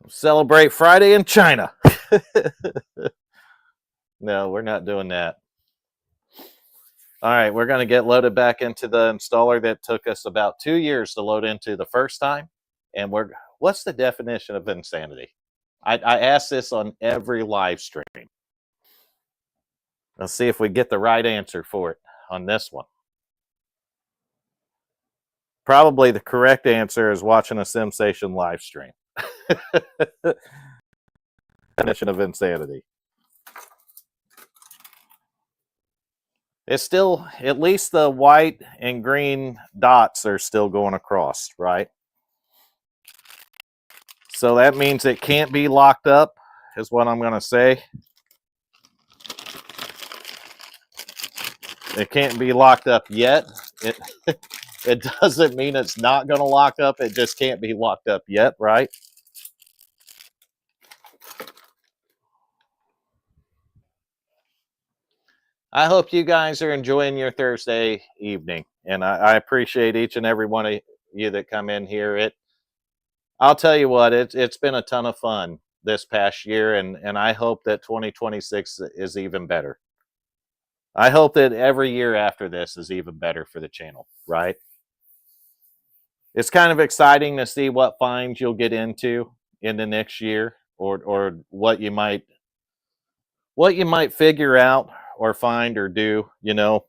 Celebrate Friday in China. No, we're not doing that. All right, we're going to get loaded back into the installer that took us about 2 years to load into the first time. And what's the definition of insanity? I ask this on every live stream. Let's see if we get the right answer for it on this one. Probably the correct answer is watching a SimSation live stream. Definition of insanity. It's still, at least the white and green dots are still going across, right? So that means it can't be locked up, is what I'm going to say. It can't be locked up yet. It doesn't mean it's not going to lock up. It just can't be locked up yet, right? I hope you guys are enjoying your Thursday evening, and I appreciate each and every one of you that come in here. I'll tell you what, it's been a ton of fun this past year, and I hope that 2026 is even better. I hope that every year after this is even better for the channel, right? It's kind of exciting to see what finds you'll get into in the next year, or what you might figure out or find or do, you know.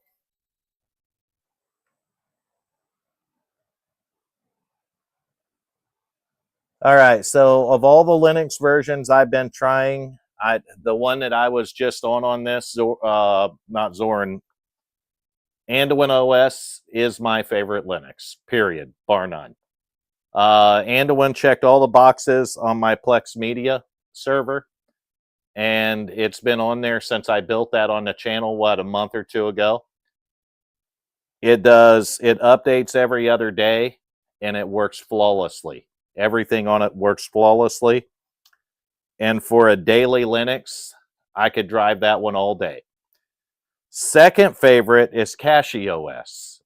All right, so of all the Linux versions I've been trying, the one that I was just on this, not Zorin, Anduin OS is my favorite Linux, period, bar none. Anduin checked all the boxes on my Plex Media server, and it's been on there since I built that on the channel, a month or two ago. It updates every other day, and it works flawlessly. Everything on it works flawlessly. And for a daily Linux, I could drive that one all day. Second favorite is Cache OS.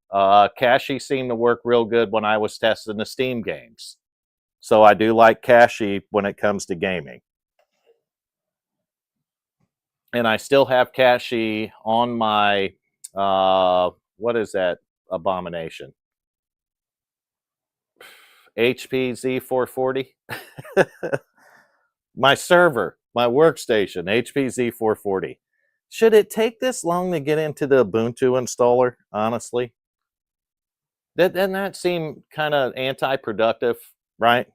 Cache seemed to work real good when I was testing the Steam games. So I do like Cache when it comes to gaming. And I still have Cache on my, what is that abomination? HP Z440. My server, my workstation, HP Z440. Should it take this long to get into the Ubuntu installer, honestly? Doesn't that seem kind of anti-productive, right?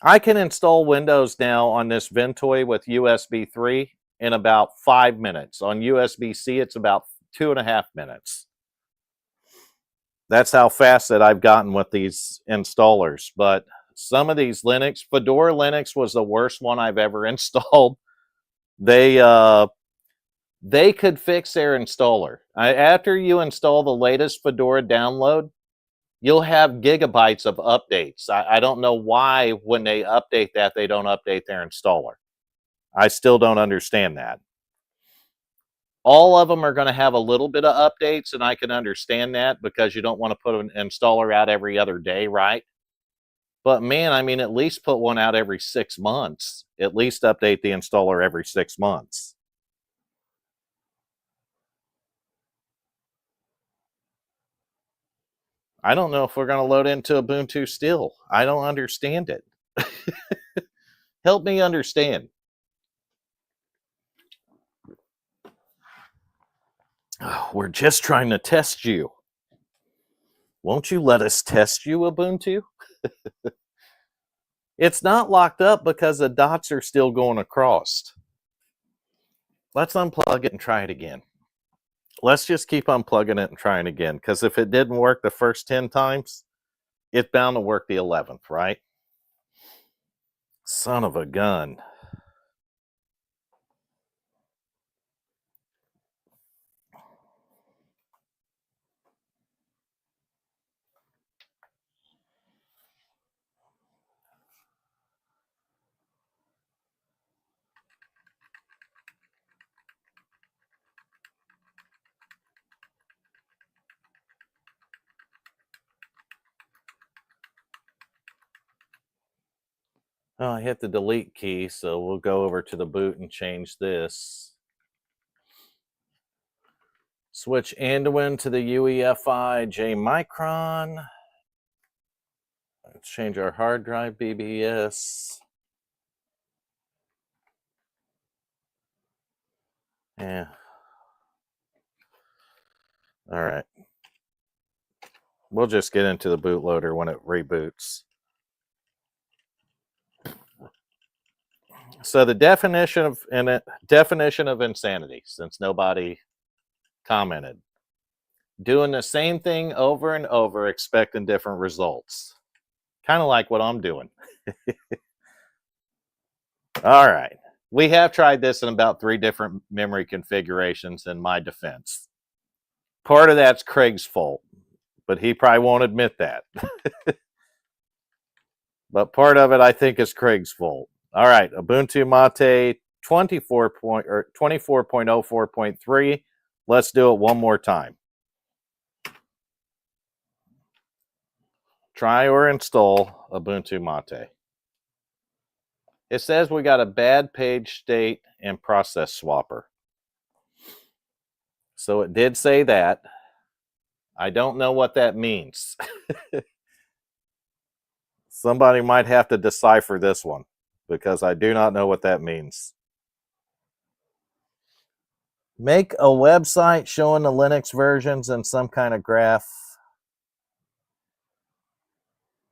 I can install Windows now on this Ventoy with USB 3 in about 5 minutes. On USB-C, it's about 2.5 minutes. That's how fast that I've gotten with these installers. But some of these Linux, Fedora Linux was the worst one I've ever installed. They could fix their installer. After you install the latest Fedora download, you'll have gigabytes of updates. I don't know why when they update that, they don't update their installer. I still don't understand that. All of them are going to have a little bit of updates, and I can understand that because you don't want to put an installer out every other day, right? But man, I mean, at least put one out every 6 months. At least update the installer every 6 months. I don't know if we're going to load into Ubuntu still. I don't understand it. Help me understand. Oh, we're just trying to test you. Won't you let us test you, Ubuntu? It's not locked up because the dots are still going across. Let's unplug it and try it again. Let's just keep unplugging it and trying again, because if it didn't work the first 10 times, it's bound to work the 11th, right? Son of a gun. Oh, I hit the delete key, so we'll go over to the boot and change this. Switch Anduin to the UEFI J Micron. Let's change our hard drive BBS. Yeah. All right. We'll just get into the bootloader when it reboots. So the definition of insanity, since nobody commented. Doing the same thing over and over, expecting different results. Kind of like what I'm doing. All right. We have tried this in about 3 different memory configurations in my defense. Part of that's Craig's fault, but he probably won't admit that. But part of it, I think, is Craig's fault. All right. Ubuntu Mate 24.04.3 Let's do it one more time. Try or install Ubuntu Mate. It says we got a bad page state and process swapper. So it did say that. I don't know what that means. Somebody might have to decipher this one because I do not know what that means. Make a website showing the Linux versions and some kind of graph.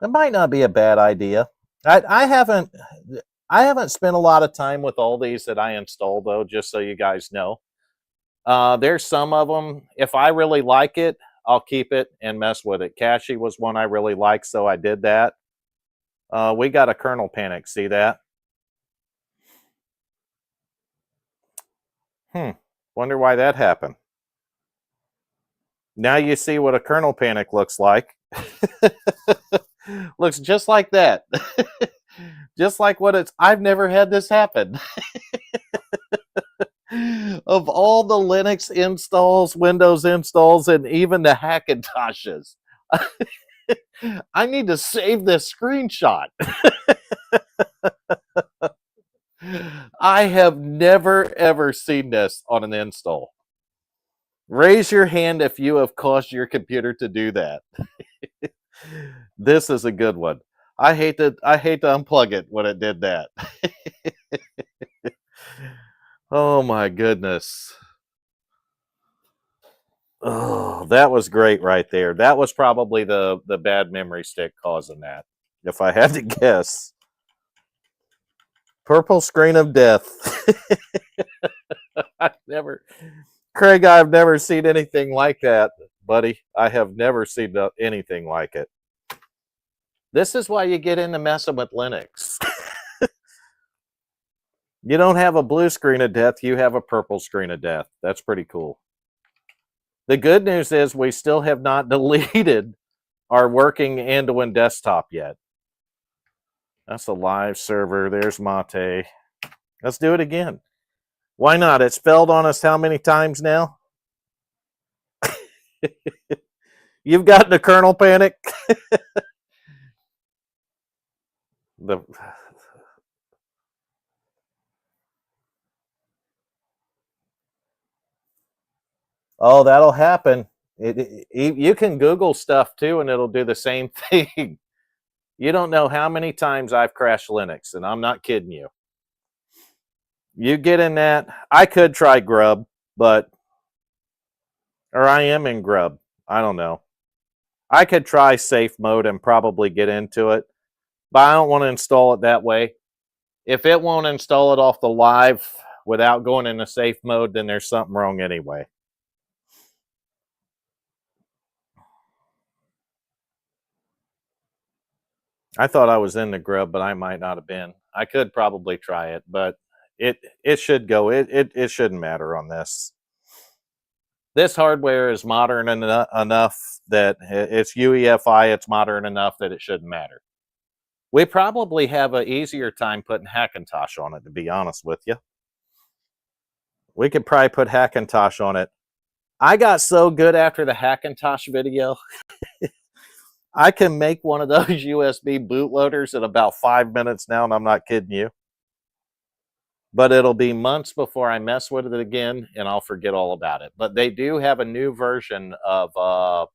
That might not be a bad idea. I haven't spent a lot of time with all these that I installed, though, just so you guys know. There's some of them, if I really like it, I'll keep it and mess with it. Cashy was one I really liked, so I did that. We got a kernel panic, see that? Wonder why that happened. Now you see what a kernel panic looks like. Looks just like that. Just like what it's... I've never had this happen. Of all the Linux installs, Windows installs, and even the Hackintoshes, I need to save this screenshot. I have never, ever seen this on an install. Raise your hand if you have caused your computer to do that. This is a good one. I hate to unplug it when it did that. Oh my goodness. Oh, that was great right there. That was probably the bad memory stick causing that, if I had to guess. Purple screen of death. Craig, I've never seen anything like that, buddy. I have never seen anything like it. This is why you get into messing with Linux. You don't have a blue screen of death, you have a purple screen of death. That's pretty cool. The good news is we still have not deleted our working Anduin desktop yet. That's a live server. There's Mate. Let's do it again. Why not? It's failed on us how many times now? You've gotten a kernel panic? Oh, that'll happen. You can Google stuff too, and it'll do the same thing. You don't know how many times I've crashed Linux, and I'm not kidding you. You get in that. I could try Grub, or I am in Grub. I don't know. I could try safe mode and probably get into it, but I don't want to install it that way. If it won't install it off the live without going into safe mode, then there's something wrong anyway. I thought I was in the Grub, but I might not have been. I could probably try it, but it should go. It shouldn't matter on this. This hardware is modern enough that it's UEFI. It's modern enough that it shouldn't matter. We probably have an easier time putting Hackintosh on it, to be honest with you. We could probably put Hackintosh on it. I got so good after the Hackintosh video. I can make one of those USB bootloaders in about 5 minutes now, and I'm not kidding you. But it'll be months before I mess with it again, and I'll forget all about it. But they do have a new version of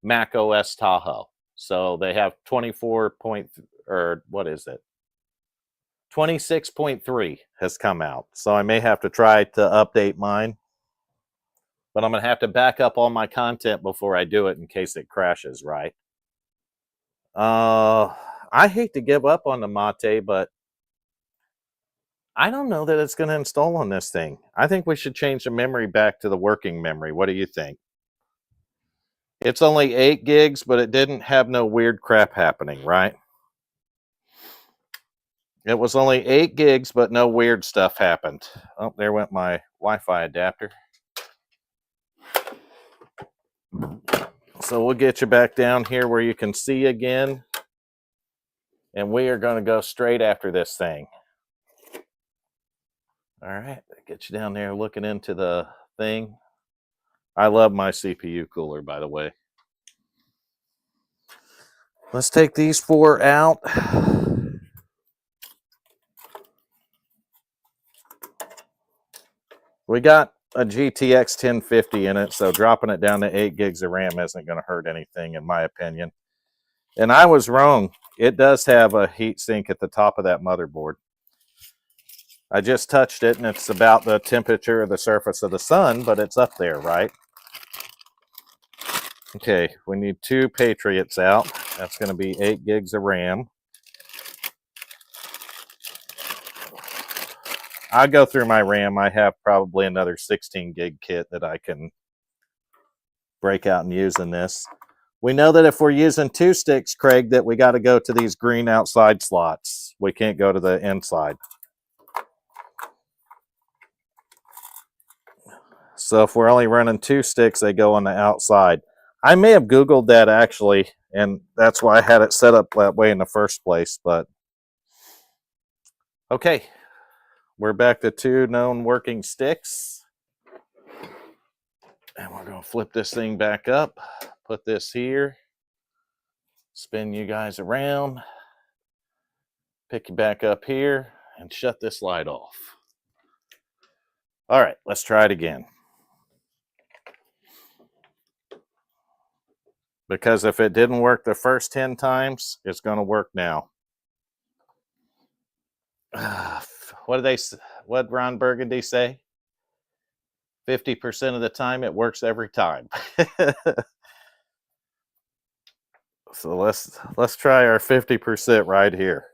Mac OS Tahoe. So they have 26.3 has come out. So I may have to try to update mine. But I'm going to have to back up all my content before I do it in case it crashes, right? I hate to give up on the Mate, but I don't know that it's going to install on this thing. I think we should change the memory back to the working memory. What do you think? It's only 8 gigs, but it didn't have no weird crap happening, right? It was only 8 gigs, but no weird stuff happened. Oh, there went my Wi-Fi adapter. So we'll get you back down here where you can see again. And we are going to go straight after this thing. All right, get you down there looking into the thing. I love my CPU cooler, by the way. Let's take these 4 out. We got a GTX 1050 in it, so dropping it down to 8 gigs of RAM isn't going to hurt anything, in my opinion. And I was wrong. It does have a heat sink at the top of that motherboard. I just touched it, and it's about the temperature of the surface of the sun, but it's up there, right? Okay, we need 2 Patriots out. That's going to be 8 gigs of RAM. I'll go through my RAM. I have probably another 16 gig kit that I can break out and use in this. We know that if we're using 2 sticks, Craig, that we got to go to these green outside slots. We can't go to the inside. So if we're only running 2 sticks, they go on the outside. I may have Googled that actually, and that's why I had it set up that way in the first place. But okay, we're back to 2 known working sticks. And we're going to flip this thing back up, put this here, spin you guys around, pick you back up here, and shut this light off. All right, let's try it again. Because if it didn't work the first 10 times, it's going to work now. What did Ron Burgundy say? 50% of the time, it works every time. So let's try our 50% right here.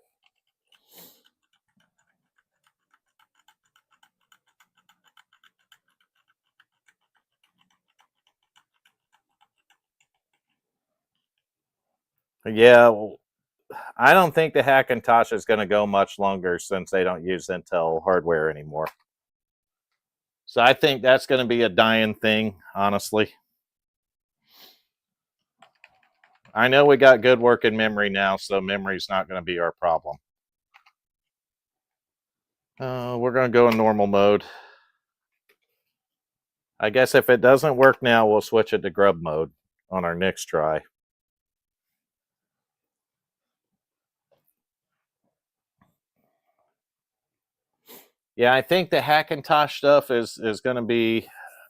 Yeah, well, I don't think the Hackintosh is going to go much longer since they don't use Intel hardware anymore. So I think that's going to be a dying thing, honestly. I know we got good working memory now, so memory's not going to be our problem. We're going to go in normal mode. I guess if it doesn't work now, we'll switch it to grub mode on our next try. Yeah, I think the Hackintosh stuff is going to be...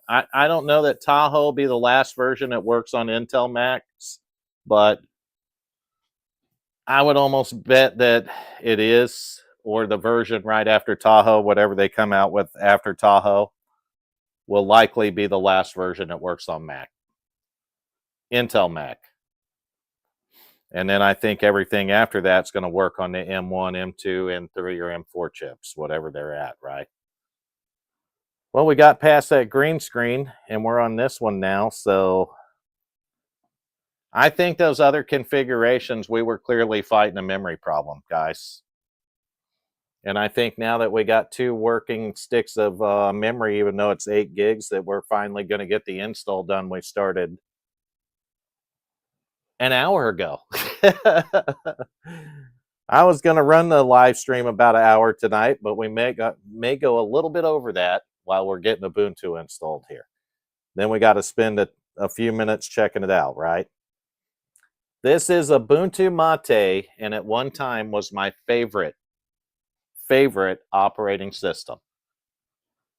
I don't know that Tahoe will be the last version that works on Intel Macs, but I would almost bet that it is, or the version right after Tahoe, whatever they come out with after Tahoe, will likely be the last version that works on Mac. Intel Mac. And then I think everything after that's going to work on the M1, M2, M3, or M4 chips, whatever they're at, right? Well, we got past that green screen, and we're on this one now, so I think those other configurations, we were clearly fighting a memory problem, guys. And I think now that we got 2 working sticks of memory, even though it's 8 gigs, that we're finally going to get the install done we started an hour ago. I was going to run the live stream about an hour tonight, but we may go a little bit over that while we're getting Ubuntu installed here. Then we got to spend a few minutes checking it out, right? This is Ubuntu Mate, and at one time was my favorite operating system.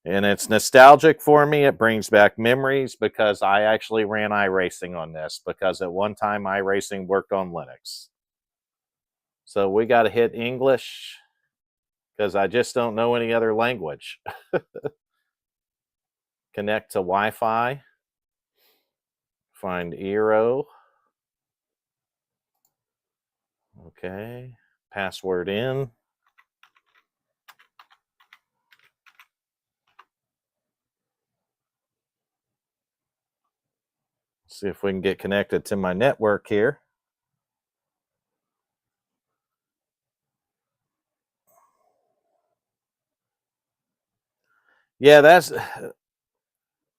And it's nostalgic for me. It brings back memories because I actually ran iRacing on this, because at one time iRacing worked on Linux. So we got to hit English because I just don't know any other language. Connect to Wi-Fi. Find Eero. Okay. Password in. See if we can get connected to my network here. Yeah, that's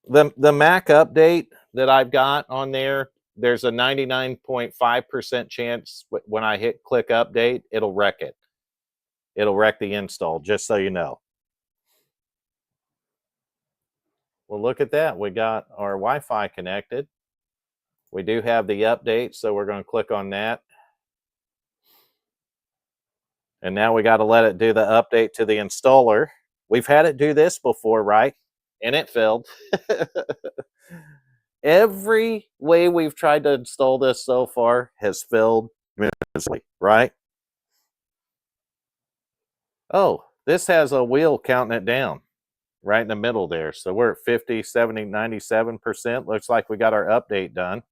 the Mac update that I've got on there. There's a 99.5% chance when I click update, it'll wreck it. It'll wreck the install, just so you know. Well, look at that. We got our Wi-Fi connected. We do have the update, so we're going to click on that. And now we got to let it do the update to the installer. We've had it do this before, right? And it failed. Every way we've tried to install this so far has failed miserably, right? Oh, this has a wheel counting it down right in the middle there. So we're at 50, 70, 97%. Looks like we got our update done.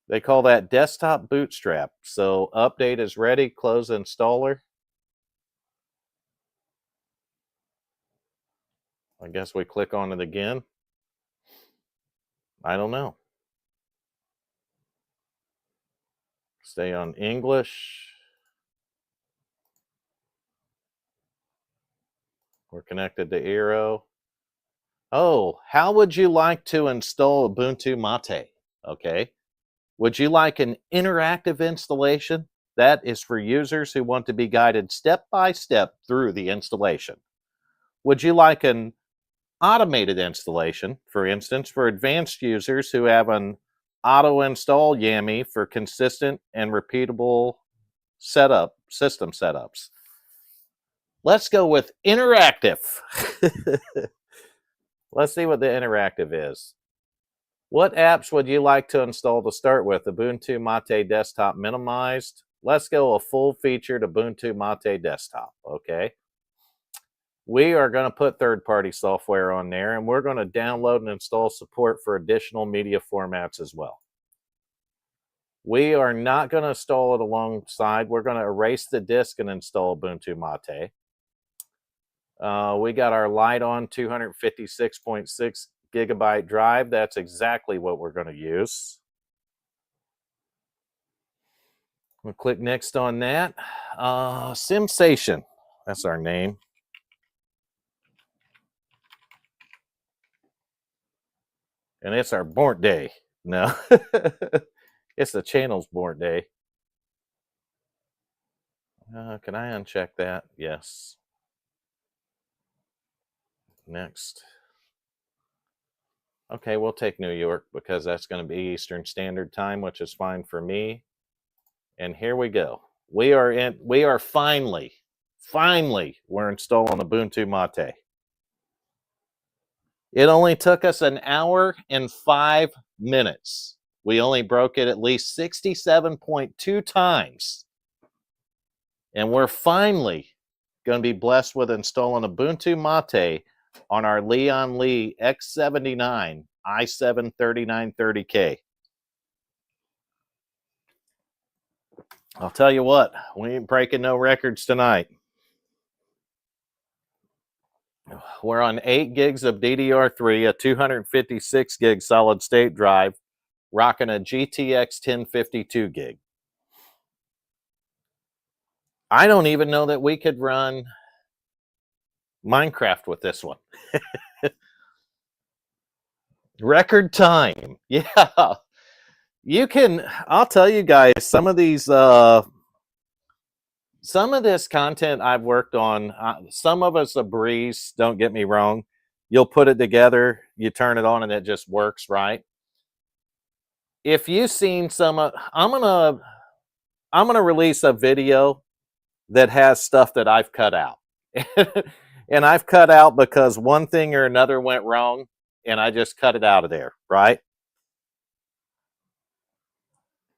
They call that desktop bootstrap. So update is ready, close installer. I guess we click on it again. I don't know. Stay on English. We're connected to Eero. Oh, how would you like to install Ubuntu Mate? Okay. Would you like an interactive installation? That is for users who want to be guided step by step through the installation. Would you like an automated installation, for instance, for advanced users who have an auto install Yammy for consistent and repeatable system setups? Let's go with interactive. Let's see what the interactive is. What apps would you like to install to start with? Ubuntu Mate Desktop Minimized. Let's go a full-featured Ubuntu Mate Desktop, okay? We are going to put third-party software on there, and we're going to download and install support for additional media formats as well. We are not going to install it alongside. We're going to erase the disk and install Ubuntu Mate. We got our light on 256.6 gigabyte drive. That's exactly what we're going to use. We'll click next on that. SimSation, that's our name. And it's our born day. No, it's the channel's born day. Can I uncheck that? Yes. Next. Okay, we'll take New York because that's going to be Eastern Standard Time, which is fine for me. And here we go. We are finally, we're installing Ubuntu Mate. It only took us an hour and 5 minutes. We only broke it at least 67.2 times. And we're finally going to be blessed with installing Ubuntu Mate on our Leon Lee X79 i7 3930K. I'll tell you what, we ain't breaking no records tonight. We're on 8 gigs of DDR3, a 256 gig solid state drive, rocking a GTX 1052 gig. I don't even know that we could run Minecraft with this one. Record time. Yeah. You can, I'll tell you guys, some of these, some of this content I've worked on, some of it's a breeze, don't get me wrong. You'll put it together, you turn it on, and it just works, right? If you've seen some, I'm gonna release a video that has stuff that I've cut out. And I've cut out because one thing or another went wrong, and I just cut it out of there, right?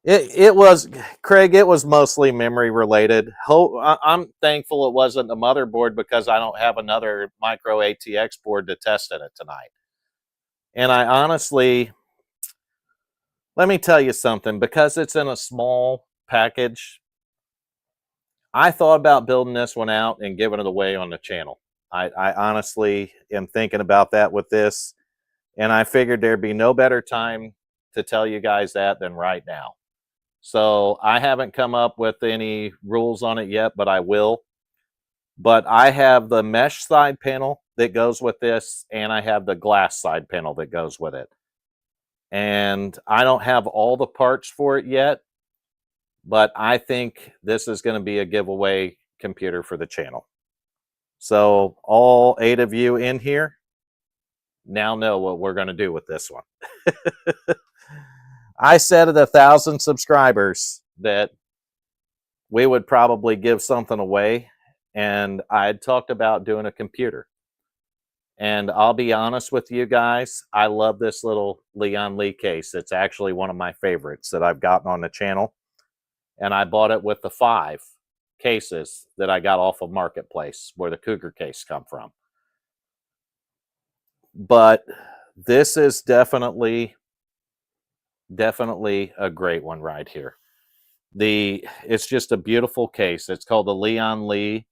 It was, Craig, it was mostly memory related. I'm thankful it wasn't the motherboard because I don't have another micro ATX board to test in it tonight. And I honestly, let me tell you something, because it's in a small package, I thought about building this one out and giving it away on the channel. I honestly am thinking about that with this, and I figured there'd be no better time to tell you guys that than right now. So I haven't come up with any rules on it yet, but I will. But I have the mesh side panel that goes with this, and I have the glass side panel that goes with it. And I don't have all the parts for it yet, but I think this is going to be a giveaway computer for the channel. So all 8 of you in here, now know what we're going to do with this one. I said at 1,000 subscribers that we would probably give something away, and I had talked about doing a computer. And I'll be honest with you guys, I love this little Leon Lee case. It's actually one of my favorites that I've gotten on the channel. And I bought it with the 5 cases that I got off of Marketplace, where the Cougar case come from. But this is definitely a great one right here. It's just a beautiful case. It's called the Leon Lee,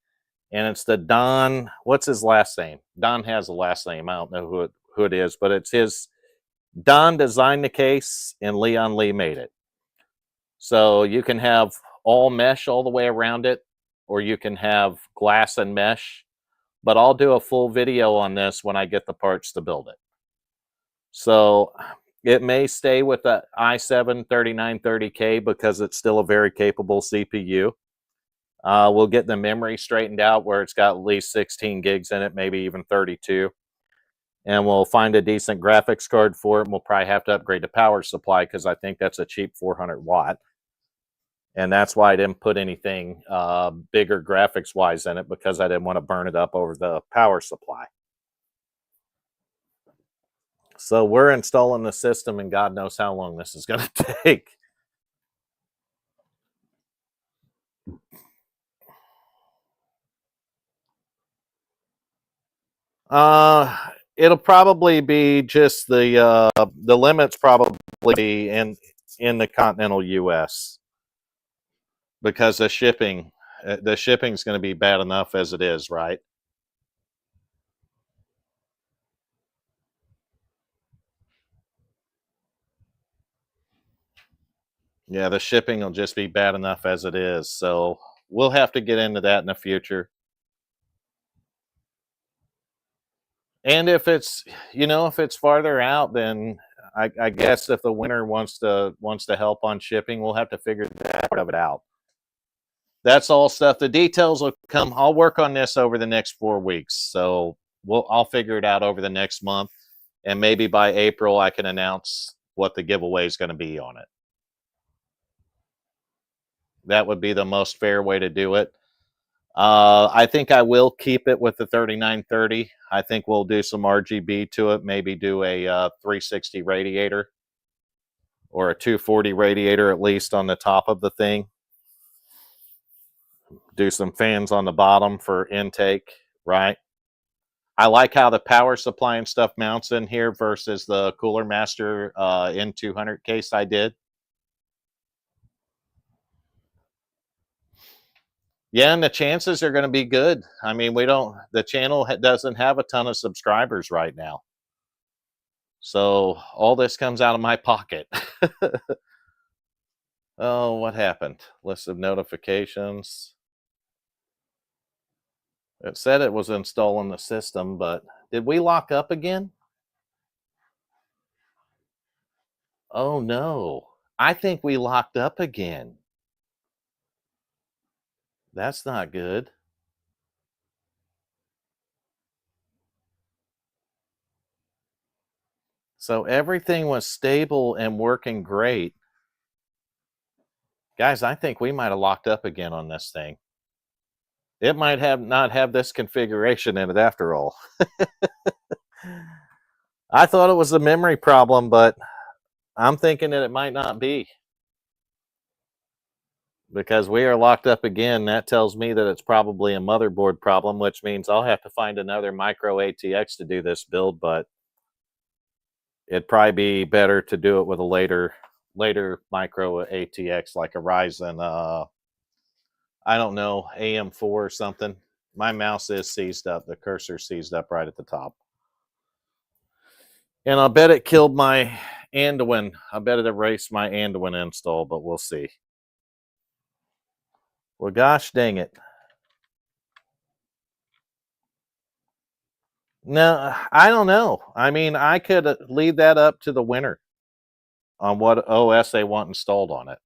and it's the Don. What's his last name? Don has a last name. I don't know who it is, but it's his. Don designed the case, and Leon Lee made it. So you can have all mesh all the way around it, or you can have glass and mesh. But I'll do a full video on this when I get the parts to build it. So it may stay with the i7-3930K because it's still a very capable CPU. We'll get the memory straightened out where it's got at least 16 gigs in it, maybe even 32. And we'll find a decent graphics card for it. And we'll probably have to upgrade the power supply because I think that's a cheap 400 watt. And that's why I didn't put anything bigger graphics-wise in it, because I didn't want to burn it up over the power supply. So we're installing the system, and God knows how long this is going to take. It'll probably be just the limits probably be in the continental U.S. because the shipping's going to be bad enough as it is, right? Yeah, the shipping will just be bad enough as it is. So we'll have to get into that in the future. And if it's, if it's farther out, then I guess if the winner wants to help on shipping, we'll have to figure that part of it out. That's all stuff. The details will come. I'll work on this over the next 4 weeks. So I'll figure it out over the next month. And maybe by April, I can announce what the giveaway is going to be on it. That would be the most fair way to do it. I think I will keep it with the 3930. I think we'll do some RGB to it. Maybe do a 360 radiator or a 240 radiator at least on the top of the thing. Do some fans on the bottom for intake, right? I like how the power supply and stuff mounts in here versus the Cooler Master N200 case I did. Yeah, and the chances are going to be good. I mean, the channel doesn't have a ton of subscribers right now. So all this comes out of my pocket. Oh, what happened? List of notifications. It said it was installing the system, but did we lock up again? Oh no, I think we locked up again. That's not good. So everything was stable and working great. Guys, I think we might have locked up again on this thing. It might not have this configuration in it after all. I thought it was a memory problem, but I'm thinking that it might not be. Because we are locked up again, that tells me that it's probably a motherboard problem, which means I'll have to find another micro ATX to do this build, but it'd probably be better to do it with a later micro ATX, like a Ryzen, I don't know, AM4 or something. My mouse is seized up. The cursor seized up right at the top. And I bet it killed my Anduin. I bet it erased my Anduin install, but we'll see. Well, gosh dang it. No, I don't know. I mean, I could leave that up to the winner on what OS they want installed on it.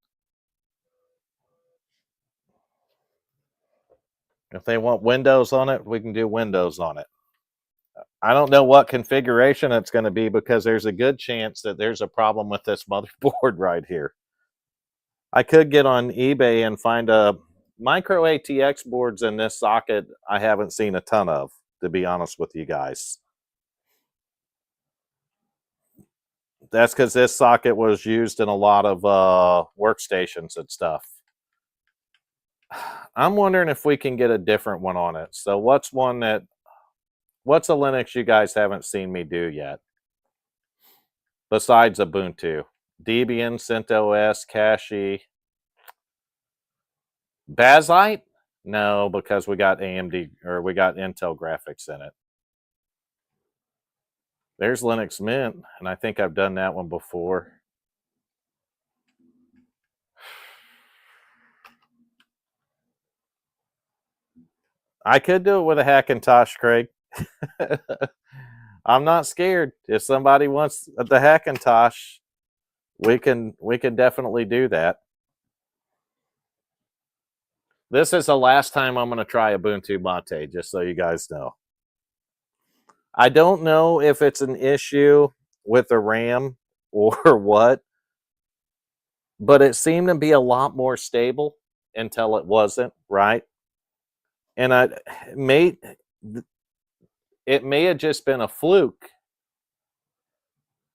If they want Windows on it, we can do Windows on it. I don't know what configuration it's going to be because there's a good chance that there's a problem with this motherboard right here. I could get on eBay and find a micro ATX boards in this socket. I haven't seen a ton of, to be honest with you guys. That's because this socket was used in a lot of workstations and stuff. I'm wondering if we can get a different one on it. So what's a Linux you guys haven't seen me do yet? Besides Ubuntu. Debian, CentOS, Cache. Bazzite? No, because we got AMD, or we got Intel graphics in it. There's Linux Mint, and I think I've done that one before. I could do it with a Hackintosh, Craig. I'm not scared. If somebody wants the Hackintosh, we can definitely do that. This is the last time I'm going to try Ubuntu Mate, just so you guys know. I don't know if it's an issue with the RAM or what, but it seemed to be a lot more stable until it wasn't, right? And it may have just been a fluke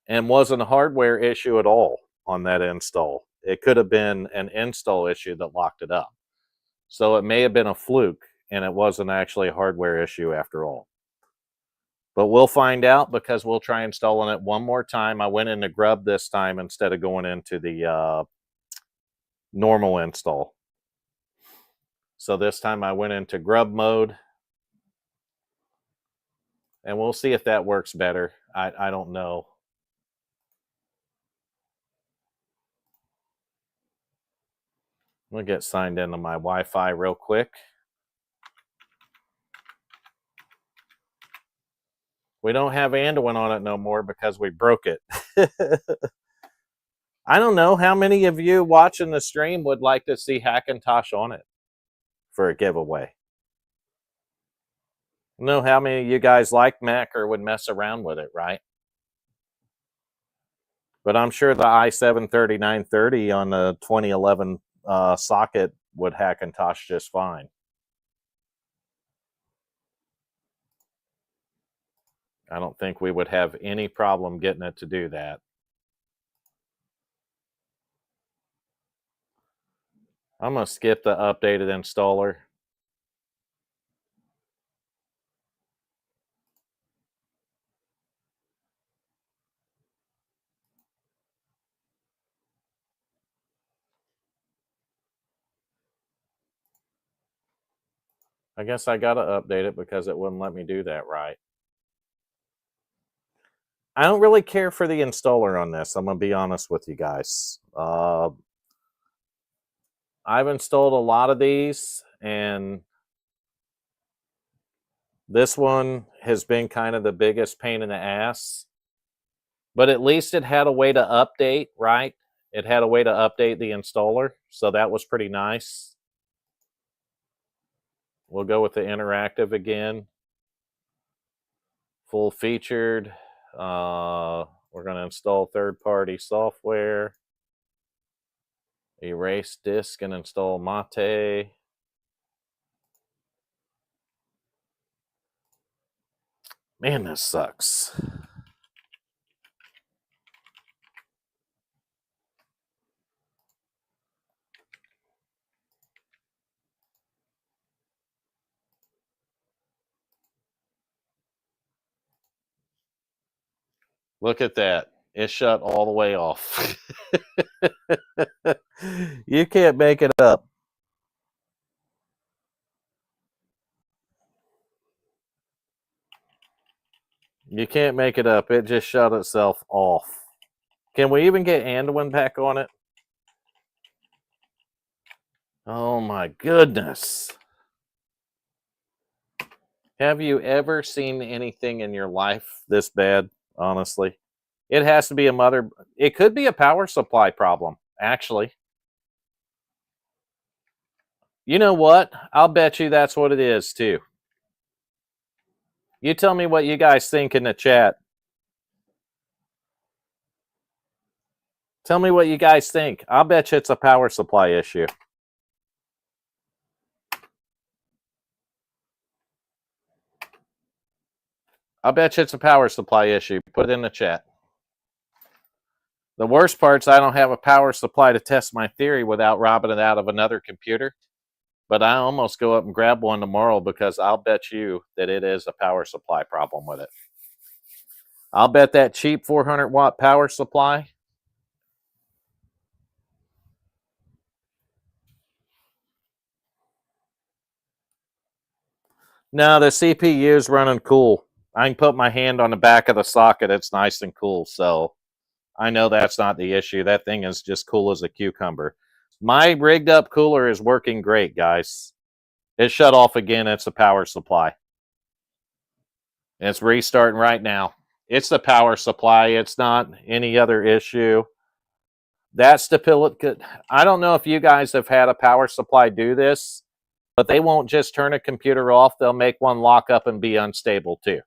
and wasn't a hardware issue at all on that install. It could have been an install issue that locked it up. So it may have been a fluke and it wasn't actually a hardware issue after all. But we'll find out because we'll try installing it one more time. I went into Grub this time instead of going into the normal install. So this time I went into Grub mode. And we'll see if that works better. I don't know. I'm going to get signed into my Wi-Fi real quick. We don't have Anduin on it no more because we broke it. I don't know how many of you watching the stream would like to see Hackintosh on it for a giveaway. I don't know how many of you guys like Mac or would mess around with it, right? But I'm sure the i7-3930 on the 2011 socket would Hackintosh just fine. I don't think we would have any problem getting it to do that. I'm going to skip the updated installer. I guess I got to update it because it wouldn't let me do that right. I don't really care for the installer on this. I'm going to be honest with you guys. I've installed a lot of these, and this one has been kind of the biggest pain in the ass. But at least it had a way to update, right? It had a way to update the installer, so that was pretty nice. We'll go with the interactive again. Full featured. We're going to install third-party software. Erase disk and install Mate. Man, this sucks. Look at that. It shut all the way off. You can't make it up. You can't make it up. It just shut itself off. Can we even get Anduin back on it? Oh my goodness. Have you ever seen anything in your life this bad, honestly? It has to be it could be a power supply problem, actually. You know what? I'll bet you that's what it is, too. You tell me what you guys think in the chat. Tell me what you guys think. I'll bet you it's a power supply issue. I'll bet you it's a power supply issue. Put it in the chat. The worst part's I don't have a power supply to test my theory without robbing it out of another computer. But I almost go up and grab one tomorrow because I'll bet you that it is a power supply problem with it. I'll bet that cheap 400-watt power supply. No, the CPU is running cool. I can put my hand on the back of the socket. It's nice and cool. So I know that's not the issue. That thing is just cool as a cucumber. My rigged up cooler is working great, guys. It shut off again. It's a power supply. It's restarting right now. It's the power supply. It's not any other issue. That stability, I don't know if you guys have had a power supply do this, but they won't just turn a computer off. They'll make one lock up and be unstable too.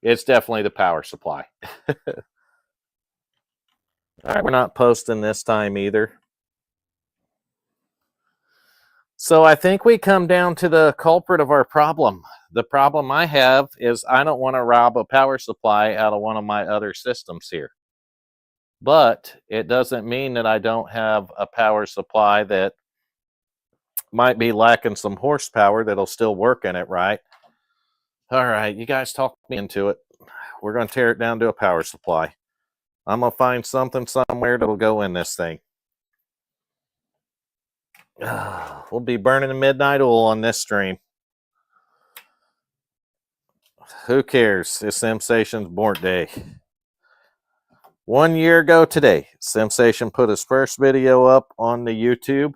It's definitely the power supply. All right, we're not posting this time either. So I think we come down to the culprit of our problem. The problem I have is I don't want to rob a power supply out of one of my other systems here. But it doesn't mean that I don't have a power supply that might be lacking some horsepower that'll still work in it, right? All right, you guys talk me into it. We're going to tear it down to a power supply. I'm going to find something somewhere that'll go in this thing. We'll be burning the midnight oil on this stream. Who cares? It's SimSation's born day. 1 year ago today, SimSation put his first video up on the YouTube.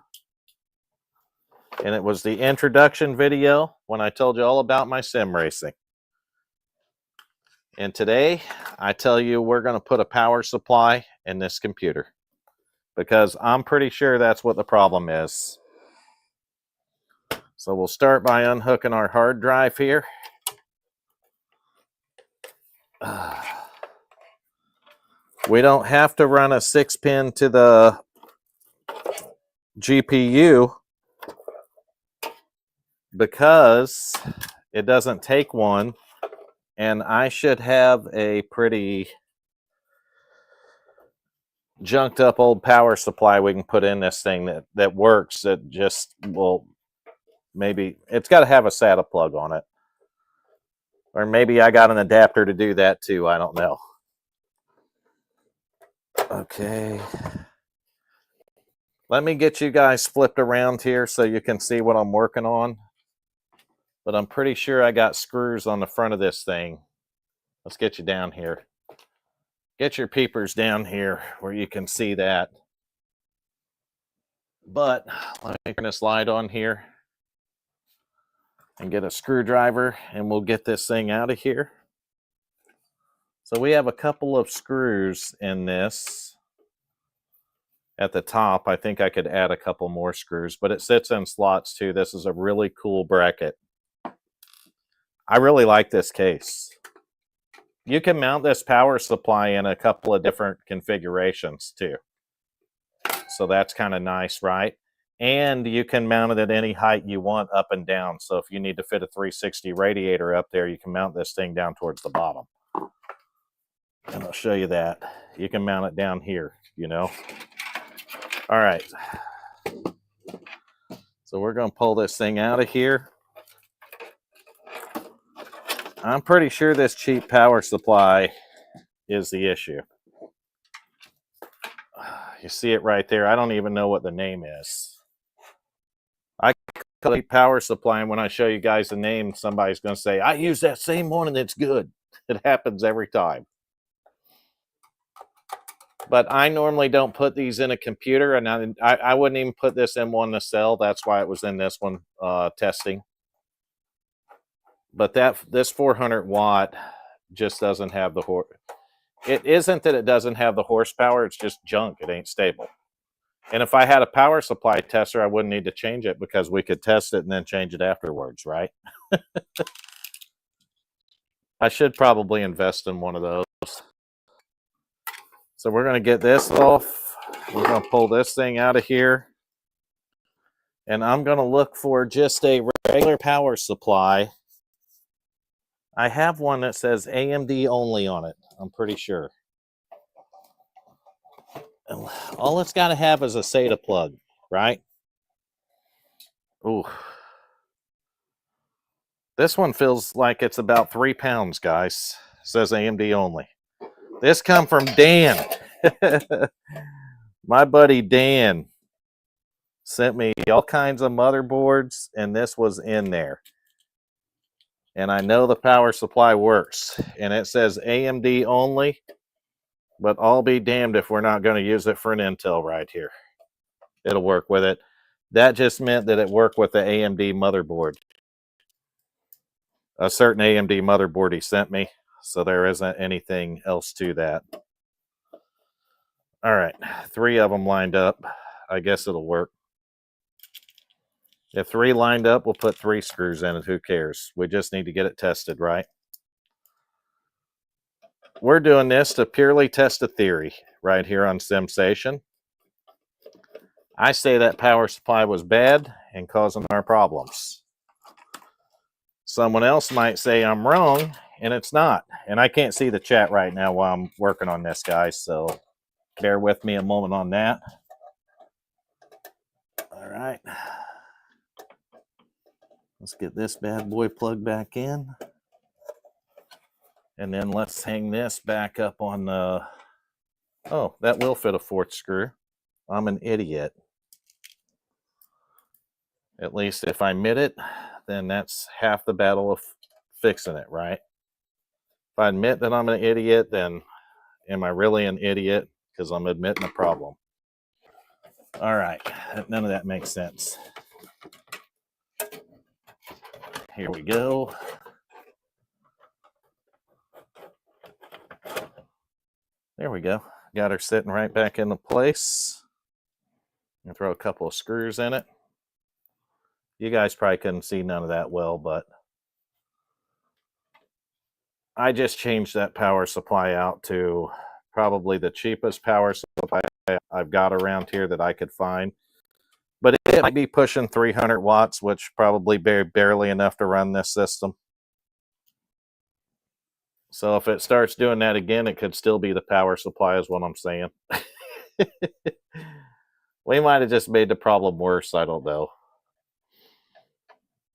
And it was the introduction video when I told you all about my sim racing. And today, I tell you we're going to put a power supply in this computer. Because I'm pretty sure that's what the problem is. So we'll start by unhooking our hard drive here. We don't have to run a 6-pin to the GPU because it doesn't take one, and I should have a pretty junked up old power supply we can put in this thing that works. That just will, maybe it's got to have a SATA plug on it, or maybe I got an adapter to do that too. I don't know. Okay, let me get you guys flipped around here so you can see what I'm working on. But I'm pretty sure I got screws on the front of this thing. Let's get you down here. Get your peepers down here where you can see that. But let me turn this light on here and get a screwdriver, and we'll get this thing out of here. So we have a couple of screws in this at the top. I think I could add a couple more screws, but it sits in slots too. This is a really cool bracket. I really like this case. You can mount this power supply in a couple of different configurations too. So that's kind of nice, right? And you can mount it at any height you want, up and down. So if you need to fit a 360 radiator up there, you can mount this thing down towards the bottom. And I'll show you that. You can mount it down here, you know. All right. So we're going to pull this thing out of here. I'm pretty sure this cheap power supply is the issue. You see it right there. I don't even know what the name is. I call it power supply, and when I show you guys the name, somebody's going to say, I use that same one and it's good. It happens every time. But I normally don't put these in a computer, and I wouldn't even put this in one to sell. That's why it was in this one testing. But this 400 watt just doesn't have the it isn't that it doesn't have the horsepower, it's just junk. It ain't stable. And if I had a power supply tester, I wouldn't need to change it because we could test it and then change it afterwards, right? I should probably invest in one of those. So we're going to get this off. We're going to pull this thing out of here. And I'm going to look for just a regular power supply. I have one that says AMD only on it, I'm pretty sure. All it's got to have is a SATA plug, right? Ooh. This one feels like it's about 3 pounds, guys. It says AMD only. This come from Dan. My buddy Dan sent me all kinds of motherboards, and this was in there. And I know the power supply works. And it says AMD only, but I'll be damned if we're not going to use it for an Intel right here. It'll work with it. That just meant that it worked with the AMD motherboard. A certain AMD motherboard he sent me, so there isn't anything else to that. All right, 3 of them lined up. I guess it'll work. If 3 lined up, we'll put 3 screws in it. Who cares? We just need to get it tested, right? We're doing this to purely test a theory right here on SimSation. I say that power supply was bad and causing our problems. Someone else might say I'm wrong, and it's not. And I can't see the chat right now while I'm working on this, guys, so bear with me a moment on that. All right. Let's get this bad boy plugged back in. And then let's hang this back up on the... Oh, that will fit a 4th screw. I'm an idiot. At least if I mid it, then that's half the battle of fixing it, right? If I admit that I'm an idiot, then am I really an idiot? Because I'm admitting a problem. All right, none of that makes sense. Here we go. There we go. Got her sitting right back into place. And throw a couple of screws in it. You guys probably couldn't see none of that well, but I just changed that power supply out to probably the cheapest power supply I've got around here that I could find. But it might be pushing 300 watts, which probably barely enough to run this system. So if it starts doing that again, it could still be the power supply is what I'm saying. We might have just made the problem worse. I don't know.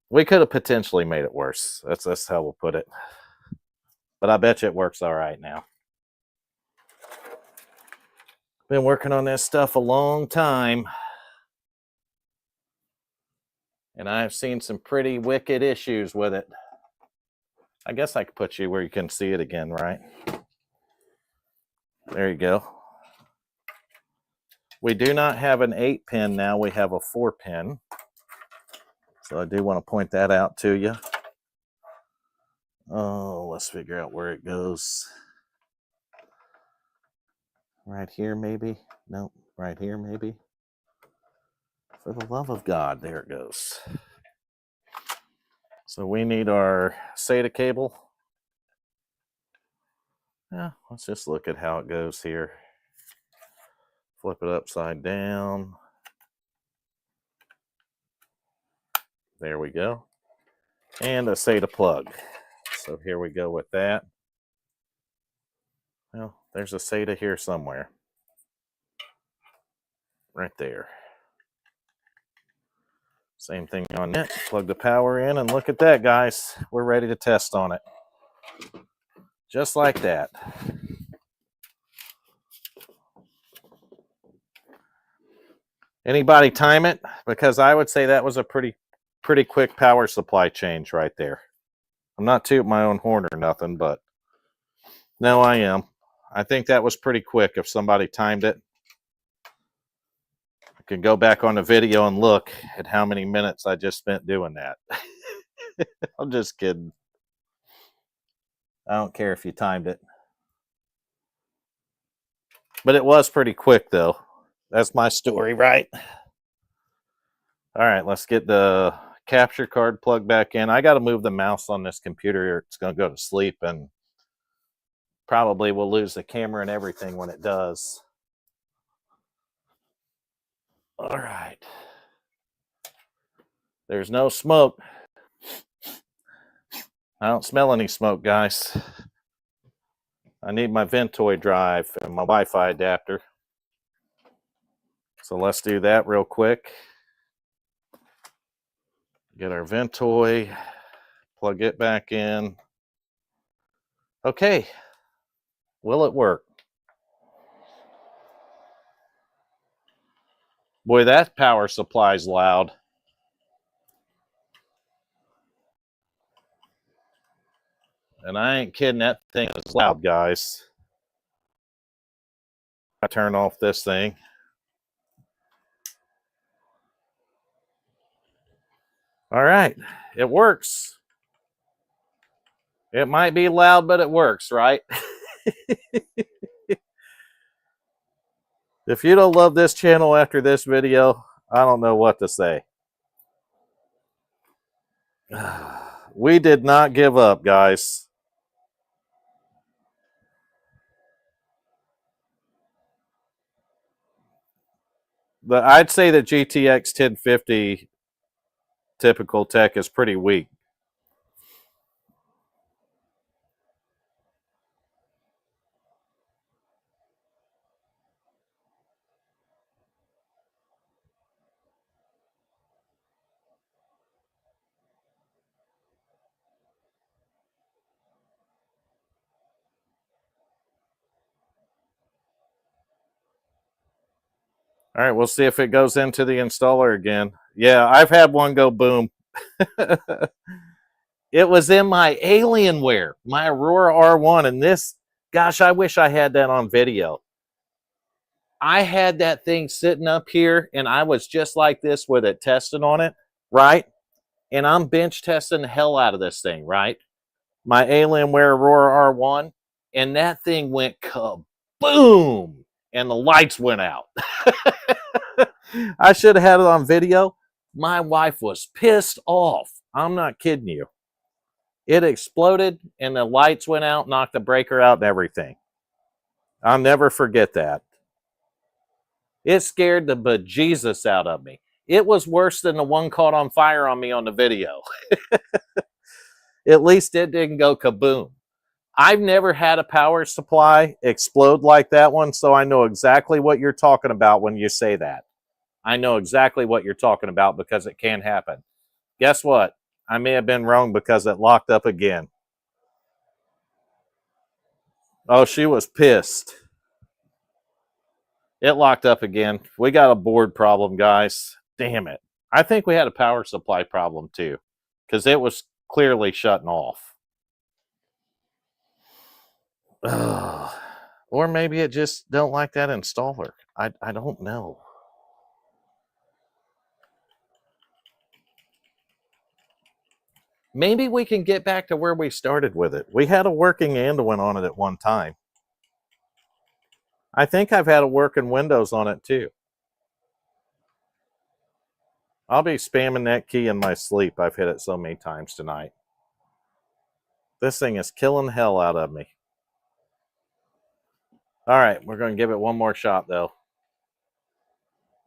We could have potentially made it worse. That's how we'll put it. But I bet you it works all right now. Been working on this stuff a long time. And I've seen some pretty wicked issues with it. I guess I could put you where you can see it again, right? There you go. We do not have an 8-pin now. We have a 4-pin. So I do want to point that out to you. Oh, let's figure out where it goes. Right here, maybe? Nope, right here, maybe? For the love of God, there it goes. So we need our SATA cable. Yeah, let's just look at how it goes here. Flip it upside down. There we go. And a SATA plug. So here we go with that. Well, there's a SATA here somewhere. Right there. Same thing on it. Plug the power in and look at that, guys. We're ready to test on it. Just like that. Anybody time it? Because I would say that was a pretty quick power supply change right there. I'm not tooting my own horn or nothing, but no, I am. I think that was pretty quick if somebody timed it. I can go back on the video and look at how many minutes I just spent doing that. I'm just kidding. I don't care if you timed it. But it was pretty quick, though. That's my story, right? All right, let's get the capture card plugged back in. I got to move the mouse on this computer. It's going to go to sleep, and probably will lose the camera and everything when it does. All right. There's no smoke. I don't smell any smoke, guys. I need my Ventoy drive and my Wi-Fi adapter. So let's do that real quick. Get our Ventoy, plug it back in. Okay. Will it work? Boy, that power supply's loud. And I ain't kidding, that thing is loud, guys. I turn off this thing. All right, it works. It might be loud, but it works, right? If you don't love this channel after this video, I don't know what to say. We did not give up, guys. I'd say the GTX 1050 typical tech is pretty weak. All right, we'll see if it goes into the installer again. Yeah, I've had one go boom. It was in my Alienware, my Aurora R1, and this, gosh, I wish I had that on video. I had that thing sitting up here, and I was just like this with it testing on it, right? And I'm bench testing the hell out of this thing, right? My Alienware Aurora R1, and that thing went kaboom, and the lights went out. I should have had it on video. My wife was pissed off. I'm not kidding you. It exploded, and the lights went out, knocked the breaker out, and everything. I'll never forget that. It scared the bejesus out of me. It was worse than the one caught on fire on me on the video. At least it didn't go kaboom. I've never had a power supply explode like that one, so I know exactly what you're talking about when you say that. I know exactly what you're talking about because it can happen. Guess what? I may have been wrong because it locked up again. Oh, she was pissed. It locked up again. We got a board problem, guys. Damn it. I think we had a power supply problem too, because it was clearly shutting off. Or maybe it just don't like that installer. I don't know. Maybe we can get back to where we started with it. We had a working Anduin on it at one time. I think I've had a working Windows on it too. I'll be spamming that key in my sleep. I've hit it so many times tonight. This thing is killing the hell out of me. All right, we're going to give it one more shot though.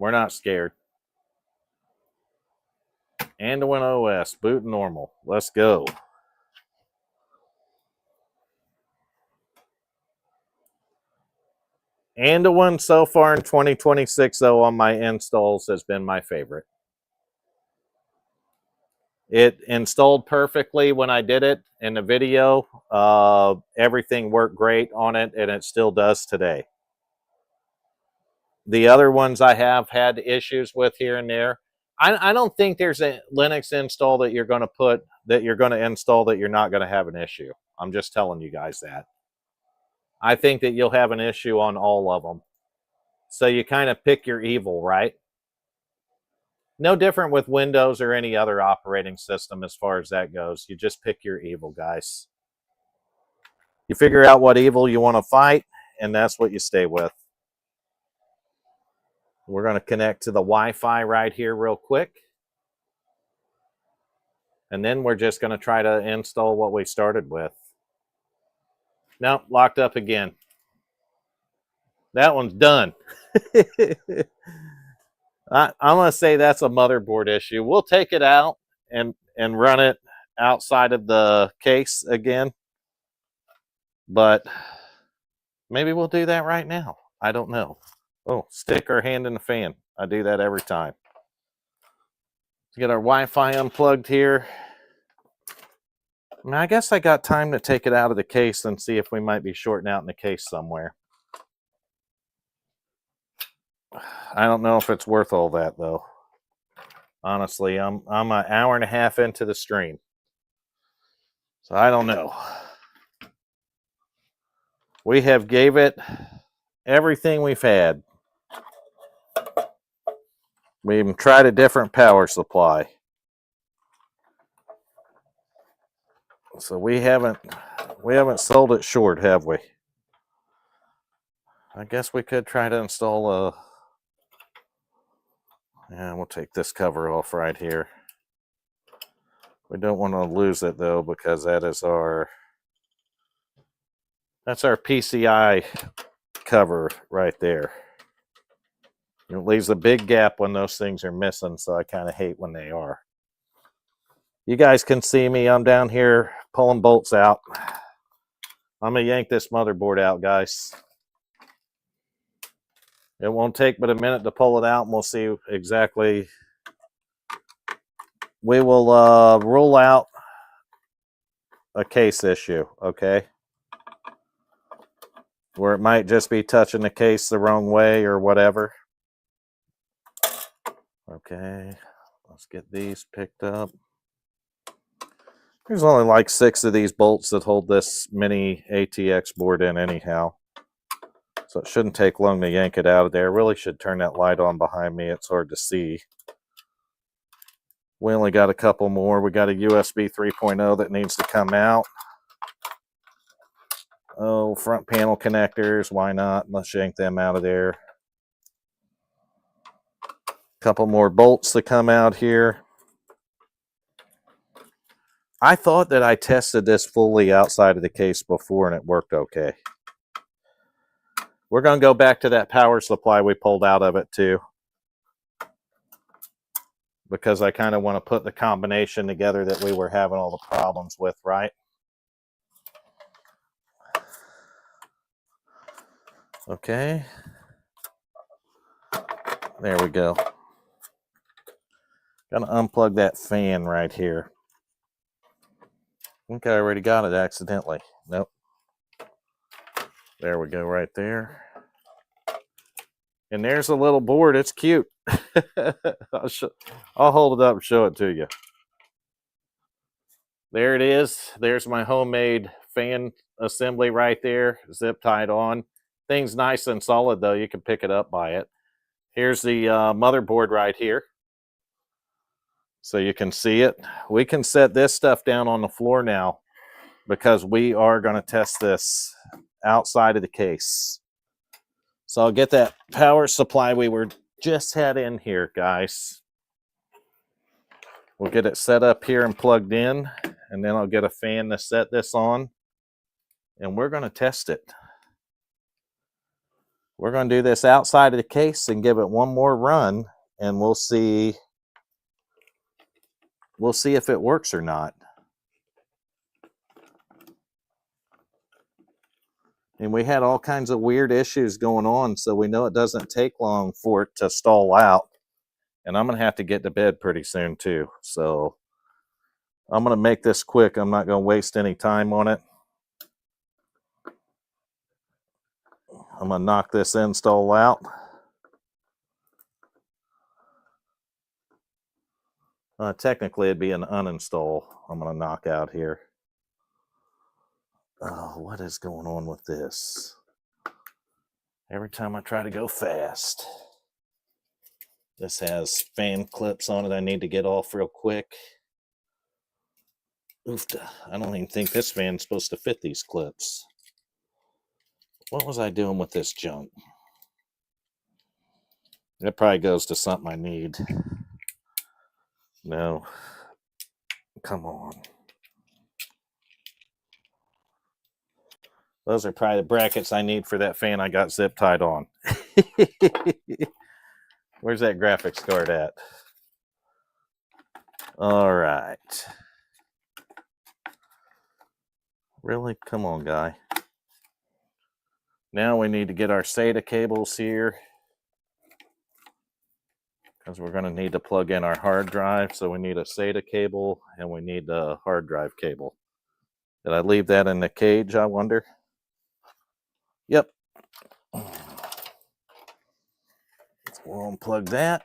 We're not scared. Anduin OS, boot normal. Let's go. Anduin so far in 2026 though on my installs has been my favorite. It installed perfectly when I did it in the video. Everything worked great on it, and it still does today. The other ones I have had issues with here and there. I don't think there's a Linux install that you're going to put, that you're going to install that you're not going to have an issue. I'm just telling you guys that. I think that you'll have an issue on all of them. So you kind of pick your evil, right? No different with Windows or any other operating system as far as that goes. You just pick your evil, guys. You figure out what evil you want to fight, and that's what you stay with. We're going to connect to the Wi-Fi right here real quick. And then we're just going to try to install what we started with. Nope, locked up again. That one's done. I'm going to say that's a motherboard issue. We'll take it out and run it outside of the case again. But maybe we'll do that right now. I don't know. Oh, stick our hand in the fan. I do that every time. Let's get our Wi-Fi unplugged here. I guess I got time to take it out of the case and see if we might be shorting out in the case somewhere. I don't know if it's worth all that though. Honestly, I'm an hour and a half into the stream. So I don't know. We have gave it everything we've had. We even tried a different power supply. So we haven't sold it short, have we? I guess we could try to install a... Yeah, we'll take this cover off right here. We don't want to lose it though, because that's our PCI cover right there. It leaves a big gap when those things are missing, so I kind of hate when they are. You guys can see me. I'm down here pulling bolts out. I'm going to yank this motherboard out, guys. It won't take but a minute to pull it out, and we'll see exactly. We will rule out a case issue, okay? Where it might just be touching the case the wrong way or whatever. Okay, let's get these picked up. There's only like 6 of these bolts that hold this mini ATX board in anyhow. So it shouldn't take long to yank it out of there. Really should turn that light on behind me. It's hard to see. We only got a couple more. We got a USB 3.0 that needs to come out. Oh, front panel connectors. Why not? Let's yank them out of there. Couple more bolts to come out here. I thought that I tested this fully outside of the case before and it worked okay. We're going to go back to that power supply we pulled out of it too, because I kind of want to put the combination together that we were having all the problems with, right? Okay. There we go. Gonna unplug that fan right here. I think I already got it accidentally. Nope. There we go right there. And there's a little board. It's cute. I'll hold it up and show it to you. There it is. There's my homemade fan assembly right there, zip tied on. Thing's nice and solid though. You can pick it up by it. Here's the motherboard right here, so you can see it. We can set this stuff down on the floor now because we are going to test this outside of the case. So I'll get that power supply we were just had in here, guys. We'll get it set up here and plugged in, and then I'll get a fan to set this on, and we're going to test it. We're going to do this outside of the case and give it one more run, and we'll see if it works or not. And we had all kinds of weird issues going on, so we know it doesn't take long for it to stall out. And I'm going to have to get to bed pretty soon too. So I'm going to make this quick. I'm not going to waste any time on it. I'm going to knock this install out. Technically, it'd be an uninstall I'm going to knock out here. Oh, what is going on with this? Every time I try to go fast. This has fan clips on it I need to get off real quick. Oofta. I don't even think this fan's supposed to fit these clips. What was I doing with this junk? It probably goes to something I need. No. Come on. Those are probably the brackets I need for that fan I got zip tied on. Where's that graphics card at? All right. Really? Come on, guy. Now we need to get our SATA cables here, because we're going to need to plug in our hard drive. So we need a SATA cable and we need a hard drive cable. Did I leave that in the cage, I wonder? Yep. We'll unplug that.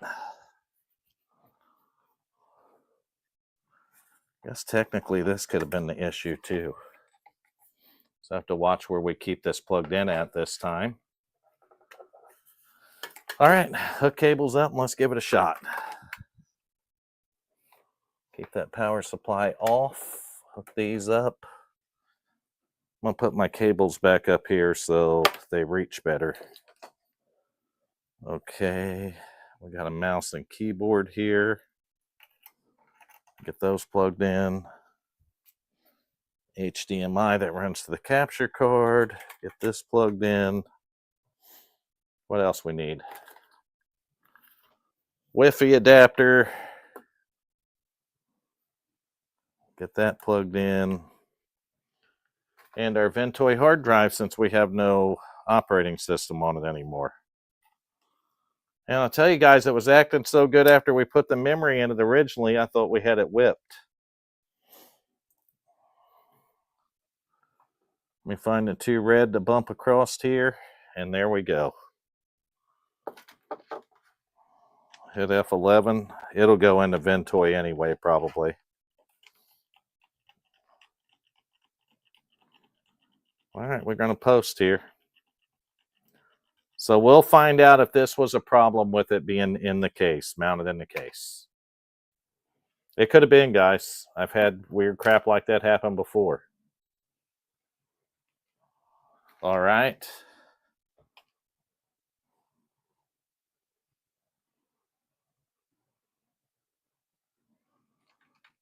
Guess technically this could have been the issue too. So I have to watch where we keep this plugged in at this time. All right, hook cables up and let's give it a shot. Keep that power supply off. Hook these up. I'm gonna put my cables back up here so they reach better. Okay, we got a mouse and keyboard here. Get those plugged in. HDMI that runs to the capture card. Get this plugged in. What else we need? Wi-Fi adapter. Get that plugged in. And our Ventoy hard drive, since we have no operating system on it anymore. And I'll tell you guys, it was acting so good after we put the memory in it originally, I thought we had it whipped. Let me find the two red to bump across here, and there we go. Hit F11. It'll go into Ventoy anyway, probably. All right, we're going to post here. So we'll find out if this was a problem with it being in the case, mounted in the case. It could have been, guys. I've had weird crap like that happen before. All right.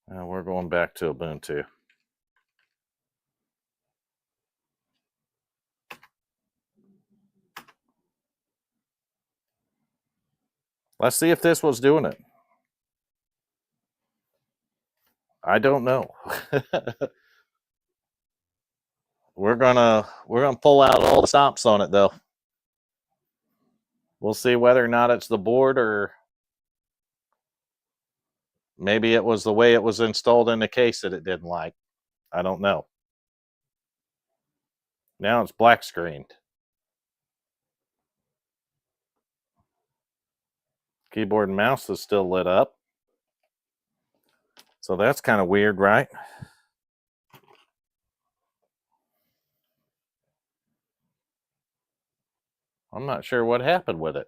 Now we're going back to Ubuntu. Let's see if this was doing it. I don't know. We're gonna pull out all the stops on it though. We'll see whether or not it's the board, or maybe it was the way it was installed in the case that it didn't like. I don't know. Now it's black screened. Keyboard and mouse is still lit up. So that's kind of weird, right? I'm not sure what happened with it.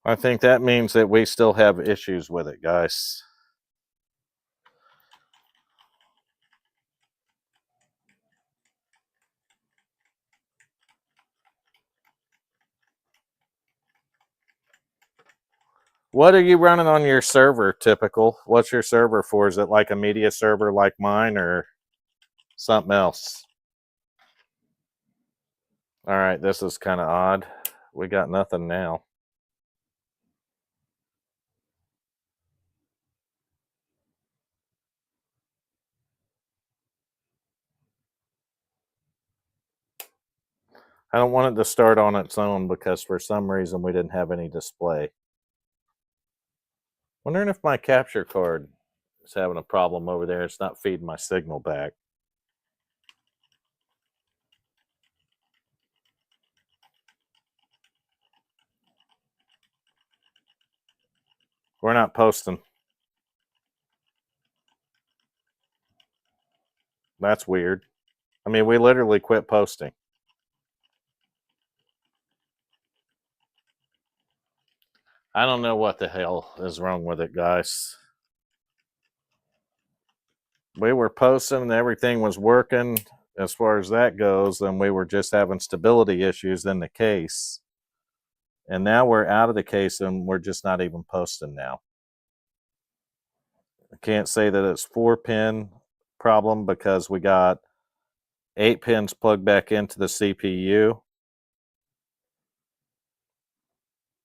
I think that means that we still have issues with it, guys. What are you running on your server, typical? What's your server for? Is it like a media server like mine, or something else? All right, this is kind of odd. We got nothing now. I don't want it to start on its own because for some reason we didn't have any display. Wondering if my capture card is having a problem over there. It's not feeding my signal back. We're not posting. That's weird. I mean, we literally quit posting. I don't know what the hell is wrong with it, guys. we were posting and everything was working as far as that goes, and we were just having stability issues in the case. And now we're out of the case and we're just not even posting now. I can't say that it's 4-pin problem because we got 8 pins plugged back into the CPU.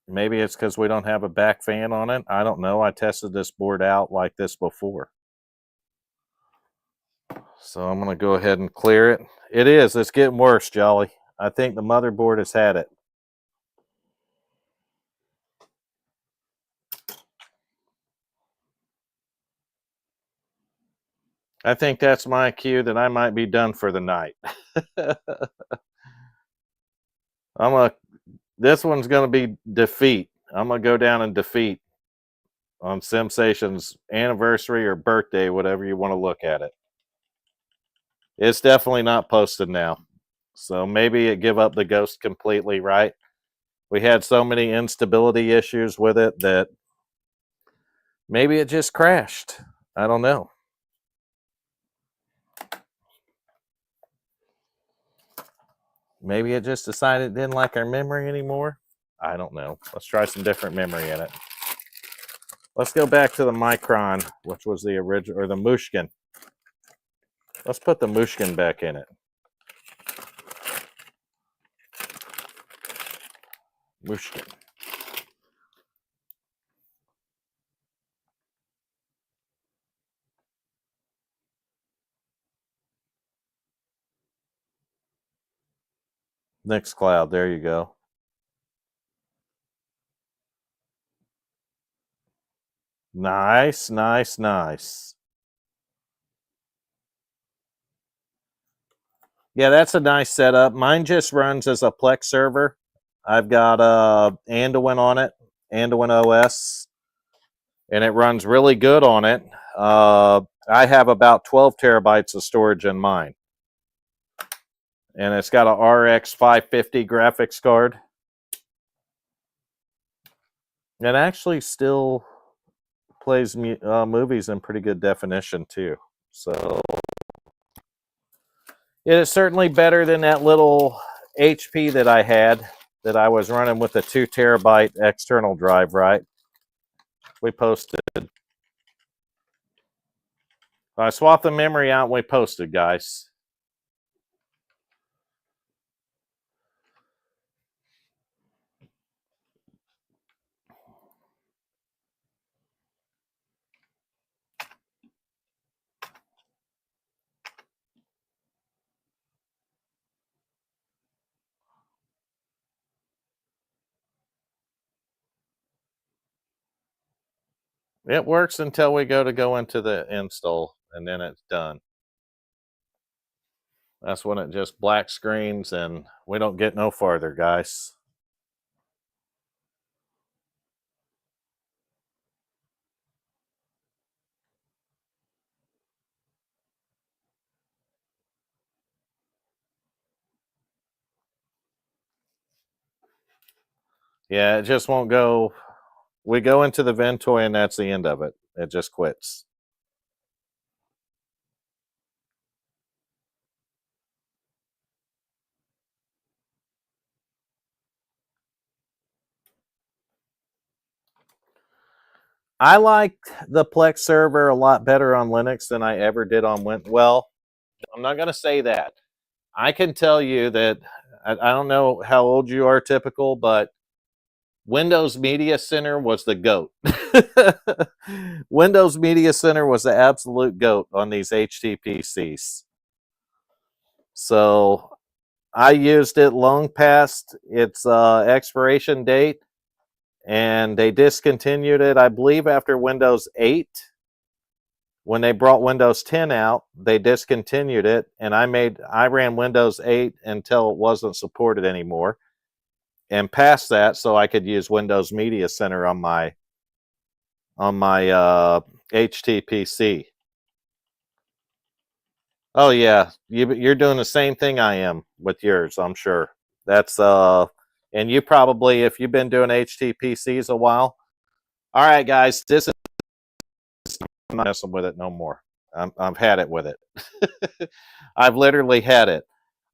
Maybe it's because we don't have a back fan on it. I don't know. I tested this board out like this before. So I'm going to go ahead and clear it. It is. It's getting worse, Jolly. I think the motherboard has had it. I think that's my cue that I might be done for the night. This one's going to be defeat. I'm going to go down and defeat on SimSation's anniversary or birthday, whatever you want to look at it. It's definitely not posted now. So maybe it give up the ghost completely, right? We had so many instability issues with it that maybe it just crashed. I don't know. Maybe it just decided it didn't like our memory anymore. I don't know. Let's try some different memory in it. Let's go back to the Micron, which was the original, or the Mushkin. Let's put the Mushkin back in it. Mushkin. Next cloud, there you go. Nice, nice, nice. Yeah, that's a nice setup. Mine just runs as a Plex server. I've got Anduin on it, Anduin OS, and it runs really good on it. I have about 12 terabytes of storage in mine. And it's got a RX 550 graphics card. It actually still plays movies in pretty good definition too. So it is certainly better than that little HP that I had that I was running with a 2 terabyte external drive, right? We posted. I swapped the memory out and we posted, guys. It works until we go into the install, and then it's done. That's when it just black screens and we don't get no farther, guys. Yeah, it just won't go. We go into the Ventoy and that's the end of it. It just quits. I like the Plex server a lot better on Linux than I ever did on Windows. Well, I'm not going to say that. I can tell you that I don't know how old you are, typical, but Windows Media Center was the GOAT. Windows Media Center was the absolute GOAT on these HTPCs. So I used it long past its expiration date, and they discontinued it, I believe, after Windows 8. When they brought Windows 10 out, they discontinued it, and I ran Windows 8 until it wasn't supported anymore, and past that, so I could use Windows Media Center on my HTPC. Oh yeah, you're doing the same thing I am with yours, I'm sure. That's and you probably, if you've been doing HTPCs a while. All right, guys, this is, I'm not messing with it no more. I've had it with it. I've literally had it.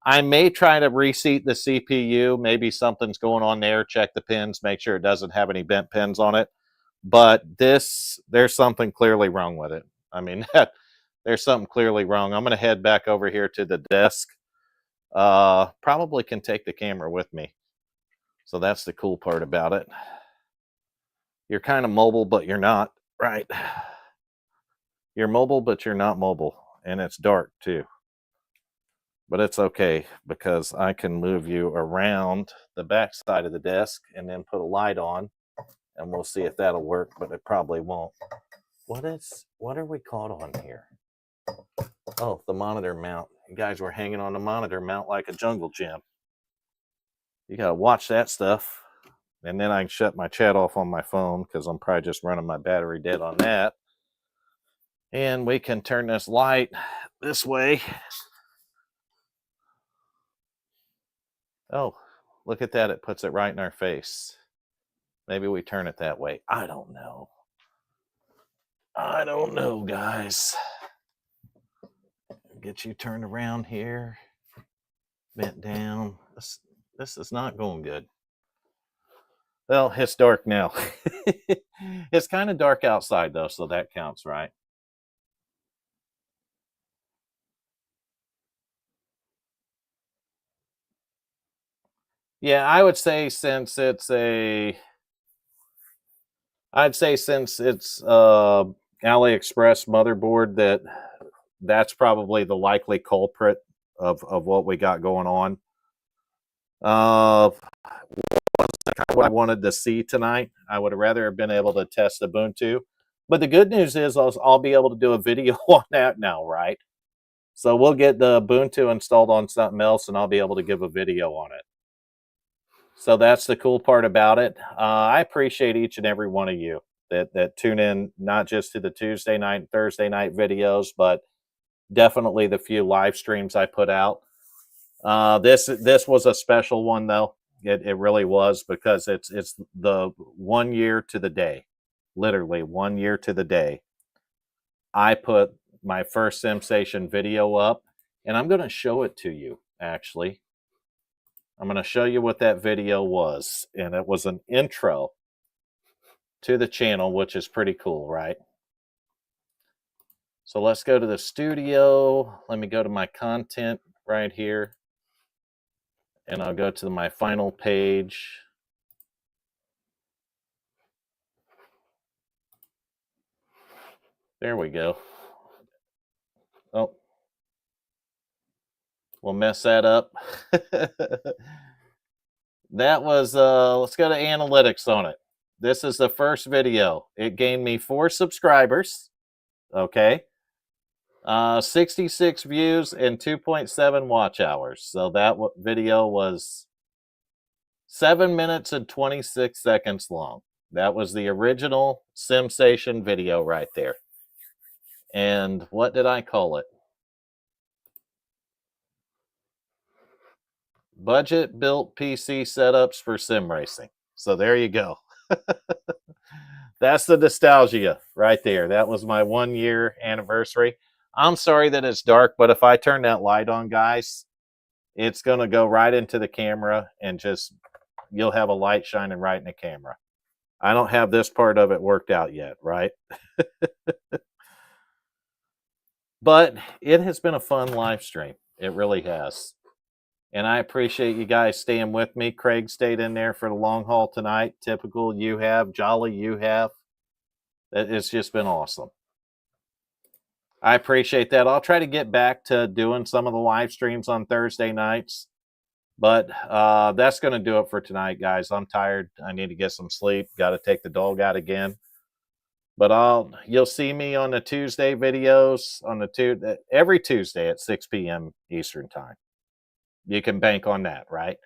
I may try to reseat the CPU. Maybe something's going on there. Check the pins, make sure it doesn't have any bent pins on it. But there's something clearly wrong with it. I mean, there's something clearly wrong. I'm going to head back over here to the desk. Probably can take the camera with me. So that's the cool part about it. You're kind of mobile, but you're not, right? You're mobile, but you're not mobile. And it's dark too. But it's okay because I can move you around the back side of the desk and then put a light on, and we'll see if that'll work, but it probably won't. What are we caught on here? Oh, the monitor mount. You guys were hanging on the monitor mount like a jungle gym. You gotta watch that stuff. And then I can shut my chat off on my phone because I'm probably just running my battery dead on that. And we can turn this light this way. Oh, look at that. It puts it right in our face. Maybe we turn it that way. I don't know. I don't know, guys. Get you turned around here. Bent down. This is not going good. Well, it's dark now. It's kind of dark outside, though, so that counts, right? Yeah, I would say since it's AliExpress motherboard, that's probably the likely culprit of what we got going on. What I wanted to see tonight, I would have rather have been able to test Ubuntu. But the good news is I'll be able to do a video on that now, right? So we'll get the Ubuntu installed on something else, and I'll be able to give a video on it. So that's the cool part about it. I appreciate each and every one of you that tune in, not just to the Tuesday night and Thursday night videos, but definitely the few live streams I put out. This was a special one, though. It really was, because it's the 1 year to the day, literally 1 year to the day. I put my first SimSation video up, and I'm going to show it to you, actually. I'm going to show you what that video was, and it was an intro to the channel, which is pretty cool, right? So let's go to the studio. Let me go to my content right here, and I'll go to my final page. There we go. Oh, we'll mess that up. That was, let's go to analytics on it. This is the first video. It gained me 4 subscribers. Okay. 66 views and 2.7 watch hours. So that video was 7 minutes and 26 seconds long. That was the original SimSation video right there. And what did I call it? Budget built PC setups for sim racing. So there you go. That's the nostalgia right there. That was my 1 year anniversary. I'm sorry that it's dark, but if I turn that light on, guys, it's going to go right into the camera, and just, you'll have a light shining right in the camera. I don't have this part of it worked out yet, right? But it has been a fun live stream. It really has. And I appreciate you guys staying with me. Craig stayed in there for the long haul tonight. Typical, you have. Jolly, you have. It's just been awesome. I appreciate that. I'll try to get back to doing some of the live streams on Thursday nights. But that's going to do it for tonight, guys. I'm tired. I need to get some sleep. Got to take the dog out again. But you'll see me on the Tuesday videos every Tuesday at 6 p.m. Eastern time. You can bank on that, right?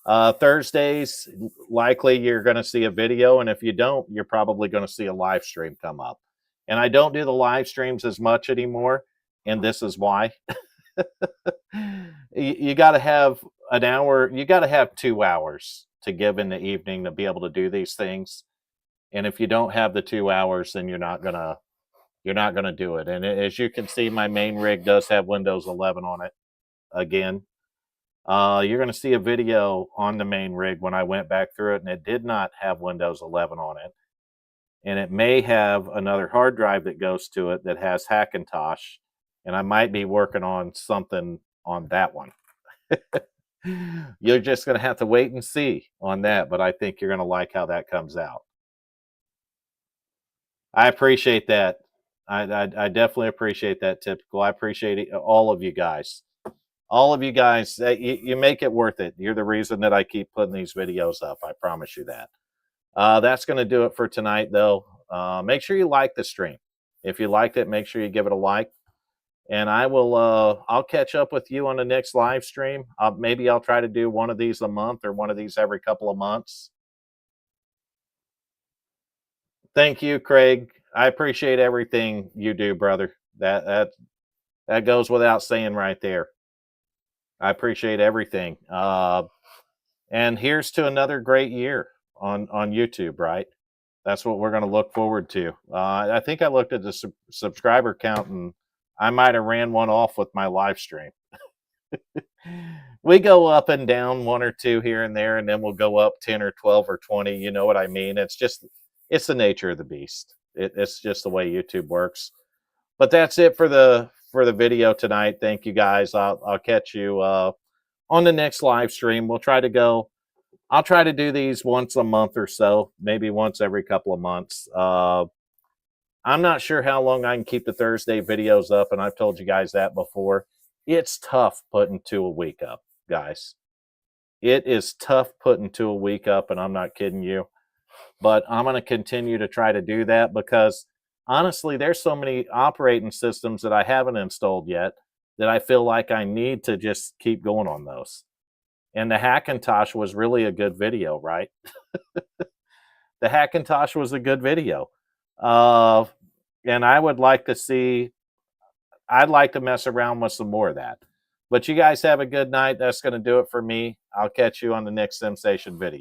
Thursdays, likely you're going to see a video, and if you don't, you're probably going to see a live stream come up. And I don't do the live streams as much anymore, and this is why. You got to have an hour. You got to have 2 hours to give in the evening to be able to do these things. And if you don't have the 2 hours, then you're not going to You're not going to do it. And as you can see, my main rig does have Windows 11 on it again. You're going to see a video on the main rig when I went back through it, and it did not have Windows 11 on it. And it may have another hard drive that goes to it that has Hackintosh, and I might be working on something on that one. You're just going to have to wait and see on that, but I think you're going to like how that comes out. I appreciate that. I definitely appreciate that, Typical. I appreciate it, all of you guys. All of you guys, you make it worth it. You're the reason that I keep putting these videos up. I promise you that. That's going to do it for tonight, though. Make sure you like the stream. If you liked it, make sure you give it a like. And I'll catch up with you on the next live stream. Maybe I'll try to do one of these a month or one of these every couple of months. Thank you, Craig. I appreciate everything you do, brother. That goes without saying right there. I appreciate everything. And here's to another great year on YouTube, right? That's what we're going to look forward to. I think I looked at the subscriber count, and I might have ran one off with my live stream. We go up and down 1 or 2 here and there, and then we'll go up 10 or 12 or 20. You know what I mean? It's the nature of the beast. It's just the way YouTube works. But that's it for the video tonight. Thank you guys. I'll catch you on the next live stream. I'll try to do these once a month or so, maybe once every couple of months. I'm not sure how long I can keep the Thursday videos up, and I've told you guys that before. It's tough putting 2 a week up, guys. It is tough putting 2 a week up, and I'm not kidding you. But I'm going to continue to try to do that because, honestly, there's so many operating systems that I haven't installed yet that I feel like I need to just keep going on those. And the Hackintosh was really a good video, right? The Hackintosh was a good video. And I would like to see, I'd like to mess around with some more of that. But you guys have a good night. That's going to do it for me. I'll catch you on the next SimSation video.